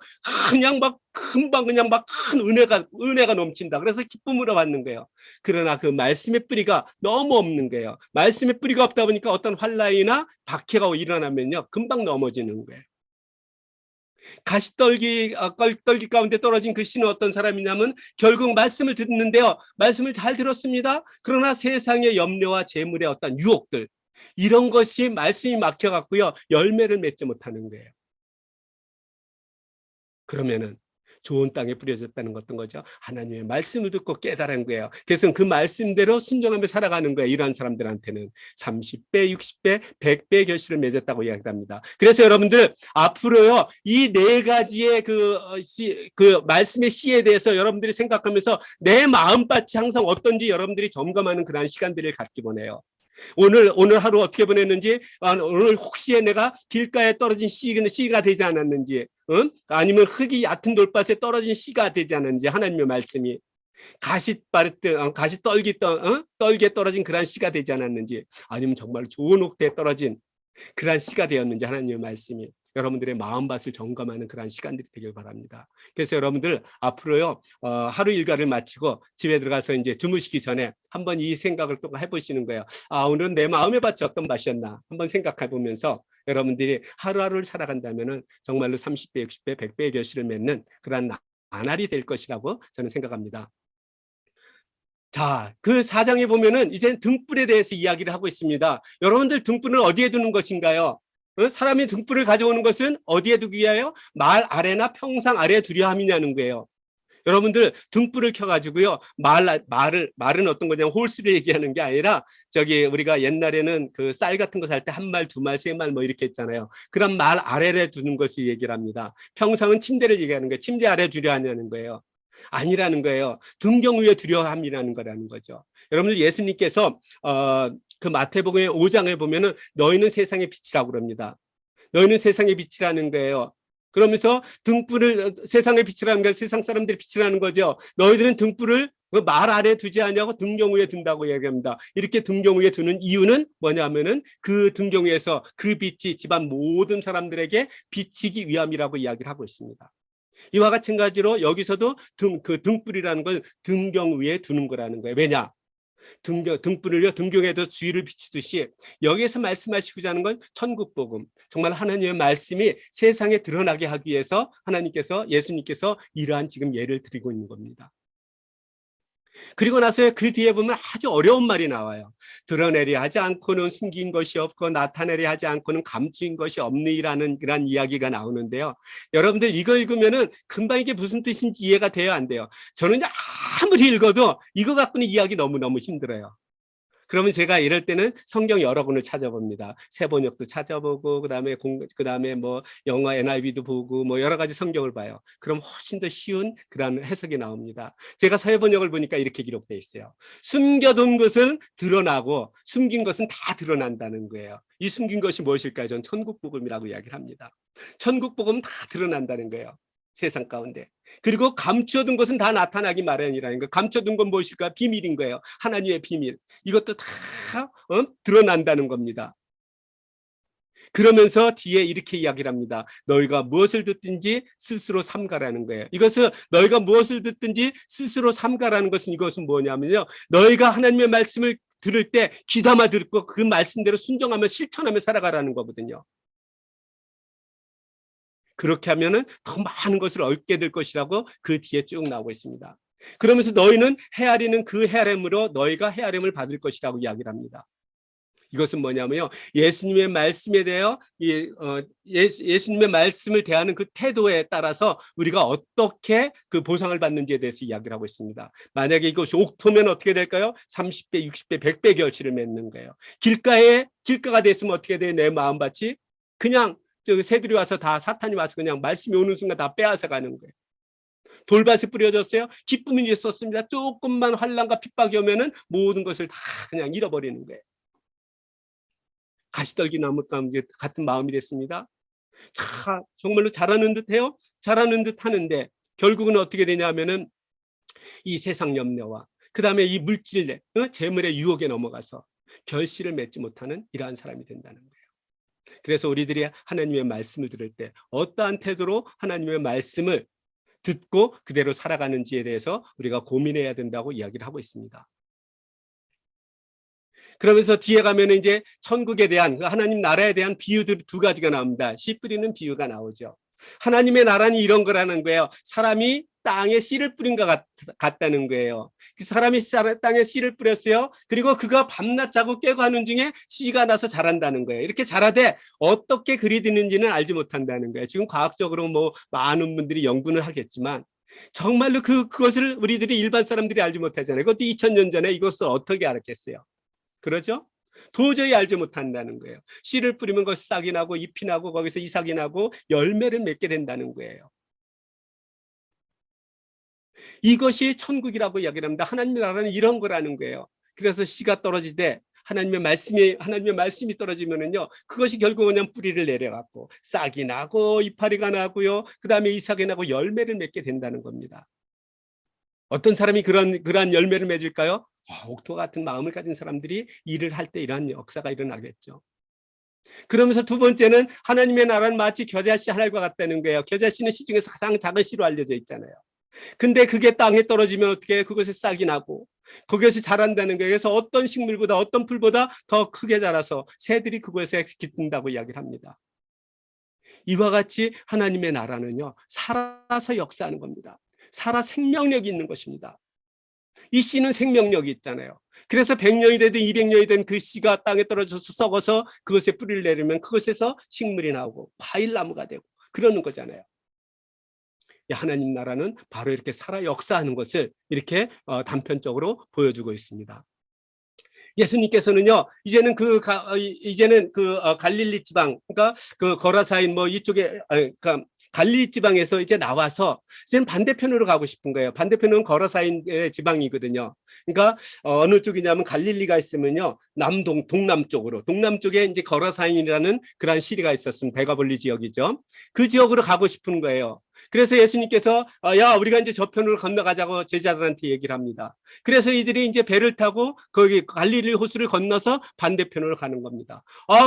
그냥 막 금방 그냥 막 큰 은혜가 넘친다. 그래서 기쁨으로 받는 거예요. 그러나 그 말씀의 뿌리가 너무 없는 거예요. 말씀의 뿌리가 없다 보니까 어떤 환란이나 박해가 일어나면요, 금방 넘어지는 거예요. 가시떨기 떨기 가운데 떨어진 그 씨는 어떤 사람이냐면 결국 말씀을 듣는데요. 말씀을 잘 들었습니다. 그러나 세상의 염려와 재물의 어떤 유혹들, 이런 것이 말씀이 막혀갖고요, 열매를 맺지 못하는 거예요. 그러면은 좋은 땅에 뿌려졌다는 것 어떤 거죠? 하나님의 말씀을 듣고 깨달은 거예요. 그래서 그 말씀대로 순종하며 살아가는 거예요. 이러한 사람들한테는 30배, 60배, 100배의 결실을 맺었다고 이야기합니다. 그래서 여러분들 앞으로요, 이 네 가지의 그 말씀의 씨에 대해서 여러분들이 생각하면서 내 마음밭이 항상 어떤지 여러분들이 점검하는 그러한 시간들을 갖기 원해요. 오늘 하루 어떻게 보냈는지, 오늘 혹시 내가 길가에 떨어진 씨가 되지 않았는지, 아니면 흙이 얕은 돌밭에 떨어진 씨가 되지 않았는지, 하나님의 말씀이 가시 떨기에 떨어진 그러한 씨가 되지 않았는지, 아니면 정말 좋은 옥대에 떨어진 그러한 씨가 되었는지, 하나님의 말씀이 여러분들의 마음밭을 점검하는 그러한 시간들이 되길 바랍니다. 그래서 여러분들 앞으로요, 하루 일과를 마치고 집에 들어가서 이제 주무시기 전에 한번 이 생각을 또 해보시는 거예요. 오늘은 내 마음의 밭이 어떤 밭이었나 한번 생각해 보면서 여러분들이 하루하루를 살아간다면은 정말로 30배, 60배, 100배의 결실을 맺는 그러한 나날이 될 것이라고 저는 생각합니다. 자, 그 4장에 보면은 이제 등불에 대해서 이야기를 하고 있습니다. 여러분들 등불은 어디에 두는 것인가요? 사람이 등불을 가져오는 것은 어디에 두기 위하여? 말 아래나 평상 아래에 두려 함이냐는 거예요. 여러분들 등불을 켜가지고요, 말은 어떤 거냐면 홀수를 얘기하는 게 아니라, 저기 우리가 옛날에는 그 쌀 같은 거 살 때 한 말, 두 말, 세 말 뭐 이렇게 했잖아요. 그런 말 아래에 두는 것을 얘기를 합니다. 평상은 침대를 얘기하는 거예요. 침대 아래 두려 하냐는 거예요. 아니라는 거예요. 등경 위에 두려함이라는 거라는 거죠. 여러분들 예수님께서 그 마태복음의 5장에 보면은 너희는 세상의 빛이라고 그럽니다. 너희는 세상의 빛이라는 거예요. 그러면서 등불을 세상의 빛이라는 게 세상 사람들의 빛이라는 거죠. 너희들은 등불을 그 말 아래 두지 않냐고 등경 위에 둔다고 얘기합니다. 이렇게 등경 위에 두는 이유는 뭐냐면은 그 등경 위에서 그 빛이 집안 모든 사람들에게 비치기 위함이라고 이야기를 하고 있습니다. 이와 마찬가지로 여기서도 그 등불이라는 건 등경 위에 두는 거라는 거예요. 왜냐? 등불을요, 등경에도 주의를 비추듯이 여기에서 말씀하시고자 하는 건 천국복음, 정말 하나님의 말씀이 세상에 드러나게 하기 위해서 예수님께서 이러한 지금 예를 드리고 있는 겁니다. 그리고 나서 그 뒤에 보면 아주 어려운 말이 나와요. 드러내려 하지 않고는 숨긴 것이 없고 나타내려 하지 않고는 감추인 것이 없느니라는 그런 이야기가 나오는데요. 여러분들 이거 읽으면은 금방 이게 무슨 뜻인지 이해가 돼요, 안 돼요? 저는 아무리 읽어도 이거 갖고는 이해하기 너무너무 힘들어요. 그러면 제가 이럴 때는 성경 여러 권을 찾아봅니다. 세번역도 찾아보고 그다음에 뭐 영어 NIV도 보고 뭐 여러 가지 성경을 봐요. 그럼 훨씬 더 쉬운 그런 해석이 나옵니다. 제가 세번역을 보니까 이렇게 기록되어 있어요. 숨겨둔 것은 드러나고 숨긴 것은 다 드러난다는 거예요. 이 숨긴 것이 무엇일까요? 전 천국복음이라고 이야기를 합니다. 천국복음은 다 드러난다는 거예요. 세상 가운데. 그리고 감춰둔 것은 다 나타나기 마련이라는 거. 감춰둔 건 무엇일까? 비밀인 거예요. 하나님의 비밀. 이것도 다 드러난다는 겁니다. 그러면서 뒤에 이렇게 이야기를 합니다. 너희가 무엇을 듣든지 스스로 삼가라는 거예요. 이것은 너희가 무엇을 듣든지 스스로 삼가라는 것은 이것은 뭐냐면요, 너희가 하나님의 말씀을 들을 때 귀담아 듣고 그 말씀대로 순종하며 실천하며 살아가라는 거거든요. 그렇게 하면은 더 많은 것을 얻게 될 것이라고 그 뒤에 쭉 나오고 있습니다. 그러면서 너희는 헤아리는 그 헤아림으로 너희가 헤아림을 받을 것이라고 이야기를 합니다. 이것은 뭐냐면요, 예수님의 말씀에 대하여 예수님의 말씀을 대하는 그 태도에 따라서 우리가 어떻게 그 보상을 받는지에 대해서 이야기를 하고 있습니다. 만약에 이것이 옥토면 어떻게 될까요? 30배, 60배, 100배 결실을 맺는 거예요. 길가가 됐으면 어떻게 돼? 내 마음밭이 그냥 새들이 와서 다 사탄이 와서 그냥 말씀이 오는 순간 다 빼앗아 가는 거예요. 돌밭에 뿌려졌어요. 기쁨이 있었습니다. 조금만 환난과 핍박이 오면은 모든 것을 다 그냥 잃어버리는 거예요. 가시떨기 나무 같은 마음이 됐습니다. 정말로 잘하는 듯해요. 잘하는 듯 하는데 결국은 어떻게 되냐면은 이 세상 염려와 그 다음에 이 물질, 재물의 유혹에 넘어가서 결실을 맺지 못하는 이러한 사람이 된다는 거예요. 그래서 우리들이 하나님의 말씀을 들을 때 어떠한 태도로 하나님의 말씀을 듣고 그대로 살아가는지에 대해서 우리가 고민해야 된다고 이야기를 하고 있습니다. 그러면서 뒤에 가면 이제 천국에 대한, 하나님 나라에 대한 비유들 두 가지가 나옵니다. 씨 뿌리는 비유가 나오죠. 하나님의 나라는 이런 거라는 거예요. 사람이 땅에 씨를 뿌린 것 같다는 거예요. 그 사람이 땅에 씨를 뿌렸어요. 그리고 그가 밤낮 자고 깨고 하는 중에 씨가 나서 자란다는 거예요. 이렇게 자라되 어떻게 그리 드는지는 알지 못한다는 거예요. 지금 과학적으로 뭐 많은 분들이 연구는 하겠지만 정말로 그것을 우리들이 일반 사람들이 알지 못하잖아요. 그것도 2000년 전에 이것을 어떻게 알았겠어요? 그러죠? 도저히 알지 못한다는 거예요. 씨를 뿌리면 거기서 싹이 나고 잎이 나고 거기서 이삭이 나고 열매를 맺게 된다는 거예요. 이것이 천국이라고 이야기를 합니다. 하나님의 나라는 이런 거라는 거예요. 그래서 씨가 떨어지되 하나님의 말씀이 떨어지면은요, 그것이 결국 그냥 뿌리를 내려갖고 싹이 나고 이파리가 나고요, 그 다음에 이삭이 나고 열매를 맺게 된다는 겁니다. 어떤 사람이 그러한 열매를 맺을까요? 옥토와 같은 마음을 가진 사람들이 일을 할 때 이러한 역사가 일어나겠죠. 그러면서 두 번째는 하나님의 나라는 마치 겨자씨 하나과 같다는 거예요. 겨자씨는 씨 중에서 가장 작은 씨로 알려져 있잖아요. 근데 그게 땅에 떨어지면 어떻게 그것이 싹이 나고 그것이 자란다는 거예요. 그래서 어떤 식물보다 어떤 풀보다 더 크게 자라서 새들이 그것에 깃든다고 이야기를 합니다. 이와 같이 하나님의 나라는요, 살아서 역사하는 겁니다. 살아 생명력이 있는 것입니다. 이 씨는 생명력이 있잖아요. 그래서 100년이 되든 200년이 된 그 씨가 땅에 떨어져서 썩어서 그것에 뿌리를 내리면 그것에서 식물이 나오고 과일나무가 되고 그러는 거잖아요. 하나님 나라는 바로 이렇게 살아 역사하는 것을 이렇게 단편적으로 보여주고 있습니다. 예수님께서는요, 이제는 갈릴리 지방, 그러니까 그 거라사인 뭐 이쪽에, 그러니까 갈릴리 지방에서 이제 나와서 이제는 반대편으로 가고 싶은 거예요. 반대편은 거라사인의 지방이거든요. 그러니까 어느 쪽이냐면 갈릴리가 있으면요, 동남쪽에 이제 거라사인이라는 그러한 시리가 있었습니다. 베가볼리 지역이죠. 그 지역으로 가고 싶은 거예요. 그래서 예수님께서 야, 우리가 이제 저편으로 건너가자고 제자들한테 얘기를 합니다. 그래서 이들이 이제 배를 타고 거기 갈릴리 호수를 건너서 반대편으로 가는 겁니다.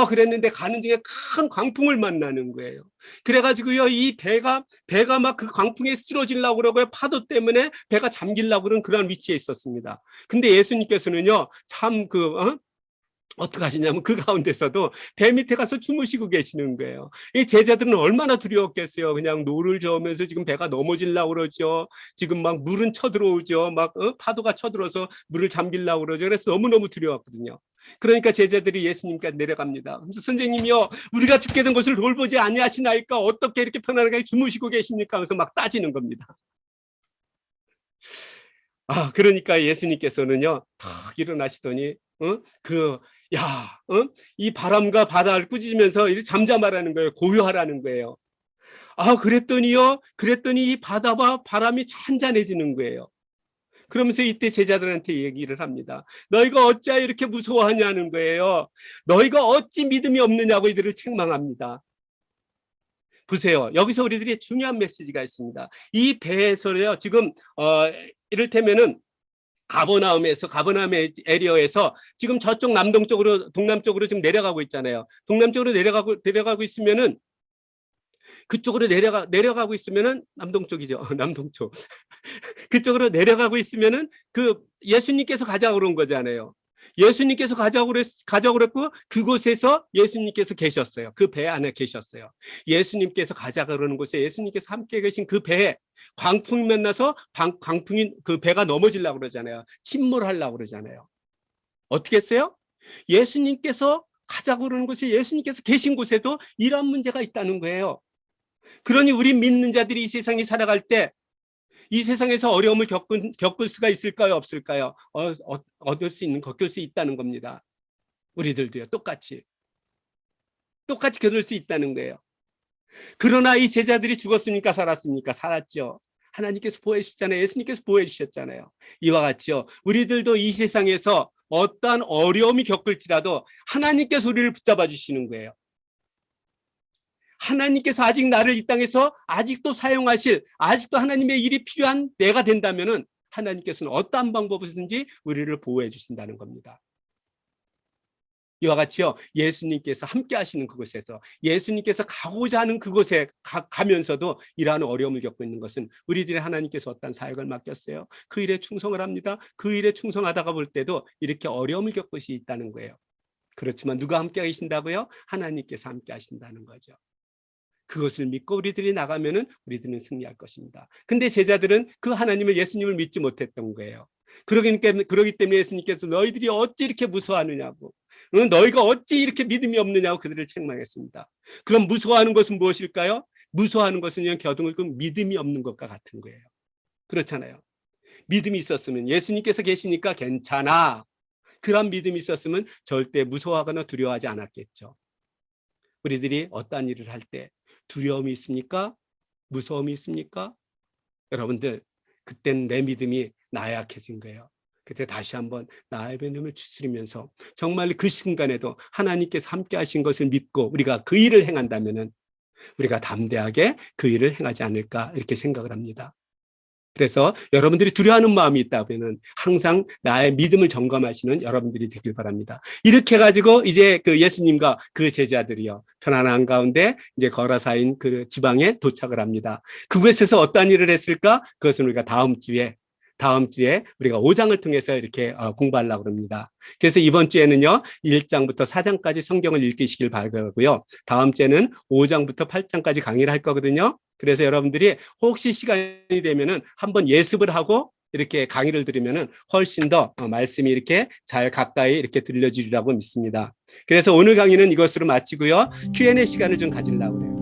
그랬는데 가는 중에 큰 광풍을 만나는 거예요. 그래가지고요, 이 배가 막 그 광풍에 쓰러지려고 그러고요, 파도 때문에 배가 잠기려고 그런 그런 위치에 있었습니다. 근데 예수님께서는요, 참 어떻게 하시냐면 그 가운데서도 배 밑에 가서 주무시고 계시는 거예요. 이 제자들은 얼마나 두려웠겠어요. 그냥 노를 저으면서 지금 배가 넘어지려고 그러죠. 지금 막 물은 쳐들어오죠. 막 파도가 쳐들어서 물을 잠기려고 그러죠. 그래서 너무너무 두려웠거든요. 그러니까 제자들이 예수님께 내려갑니다. 그래서 선생님이요, 우리가 죽게 된 것을 돌보지 아니하시나이까 어떻게 이렇게 편안하게 주무시고 계십니까? 하면서 막 따지는 겁니다. 그러니까 예수님께서는요, 탁 일어나시더니 이 바람과 바다를 꾸짖으면서 이렇게 잠잠하라는 거예요. 고요하라는 거예요. 그랬더니 이 바다와 바람이 잔잔해지는 거예요. 그러면서 이때 제자들한테 얘기를 합니다. 너희가 어찌하여 이렇게 무서워하냐는 거예요. 너희가 어찌 믿음이 없느냐고 이들을 책망합니다. 보세요. 여기서 우리들이 중요한 메시지가 있습니다. 이 배에서요, 지금 이를테면은 가버나움 에리어에서 지금 저쪽 동남쪽으로 지금 내려가고 있잖아요. 동남쪽으로 내려가고 있으면은, 그쪽으로 내려가고 있으면은 남동쪽이죠. 남동쪽. 그쪽으로 내려가고 있으면은 예수님께서 가자고 그런 거잖아요. 예수님께서 가자고 그랬고 그곳에서 예수님께서 계셨어요. 그 배 안에 계셨어요. 예수님께서 가자고 그러는 곳에 예수님께서 함께 계신 그 배에 광풍이 만나서 광풍이 그 배가 넘어지려고 그러잖아요. 침몰하려고 그러잖아요. 어떻게 했어요? 예수님께서 가자고 그러는 곳에 예수님께서 계신 곳에도 이런 문제가 있다는 거예요. 그러니 우리 믿는 자들이 이 세상에 살아갈 때 이 세상에서 어려움을 겪을 수가 있을까요? 없을까요? 겪을 수 있다는 겁니다. 우리들도요. 똑같이 겪을 수 있다는 거예요. 그러나 이 제자들이 죽었습니까? 살았습니까? 살았죠. 하나님께서 보호해 주셨잖아요. 예수님께서 보호해 주셨잖아요. 이와 같이요, 우리들도 이 세상에서 어떠한 어려움이 겪을지라도 하나님께서 우리를 붙잡아 주시는 거예요. 하나님께서 아직 나를 이 땅에서 아직도 사용하실, 아직도 하나님의 일이 필요한 내가 된다면은 하나님께서는 어떠한 방법이든지 우리를 보호해 주신다는 겁니다. 이와 같이요, 예수님께서 함께 하시는 그곳에서, 예수님께서 가고자 하는 그곳에 가면서도 이러한 어려움을 겪고 있는 것은 우리들이 하나님께서 어떤 사역을 맡겼어요. 그 일에 충성을 합니다. 그 일에 충성하다가 볼 때도 이렇게 어려움을 겪을 수 있다는 거예요. 그렇지만 누가 함께 하신다고요? 하나님께서 함께 하신다는 거죠. 그것을 믿고 우리들이 나가면은 우리들은 승리할 것입니다. 근데 제자들은 그 하나님을, 예수님을 믿지 못했던 거예요. 그러기 때문에 예수님께서 너희들이 어찌 이렇게 무서워하느냐고, 너희가 어찌 이렇게 믿음이 없느냐고 그들을 책망했습니다. 그럼 무서워하는 것은 무엇일까요? 무서워하는 것은 그냥 겨둥을 끈 믿음이 없는 것과 같은 거예요. 그렇잖아요. 믿음이 있었으면, 예수님께서 계시니까 괜찮아, 그런 믿음이 있었으면 절대 무서워하거나 두려워하지 않았겠죠. 우리들이 어떠한 일을 할 때 두려움이 있습니까? 무서움이 있습니까? 여러분들, 그때는 내 믿음이 나약해진 거예요. 그때 다시 한번 나의 믿음을 추스리면서 정말 그 순간에도 하나님께서 함께 하신 것을 믿고 우리가 그 일을 행한다면은 우리가 담대하게 그 일을 행하지 않을까, 이렇게 생각을 합니다. 그래서 여러분들이 두려워하는 마음이 있다면 항상 나의 믿음을 점검하시는 여러분들이 되길 바랍니다. 이렇게 해가지고 이제 그 예수님과 그 제자들이요, 편안한 가운데 이제 거라사인 그 지방에 도착을 합니다. 그곳에서 어떠한 일을 했을까? 그것은 우리가 다음 주에 우리가 5장을 통해서 이렇게 공부하려고 합니다. 그래서 이번 주에는요, 1장부터 4장까지 성경을 읽으시길 바라고요. 다음 주에는 5장부터 8장까지 강의를 할 거거든요. 그래서 여러분들이 혹시 시간이 되면은 한번 예습을 하고 이렇게 강의를 들으면은 훨씬 더 말씀이 이렇게 잘 가까이 이렇게 들려주리라고 믿습니다. 그래서 오늘 강의는 이것으로 마치고요, Q&A 시간을 좀 가지려고 해요.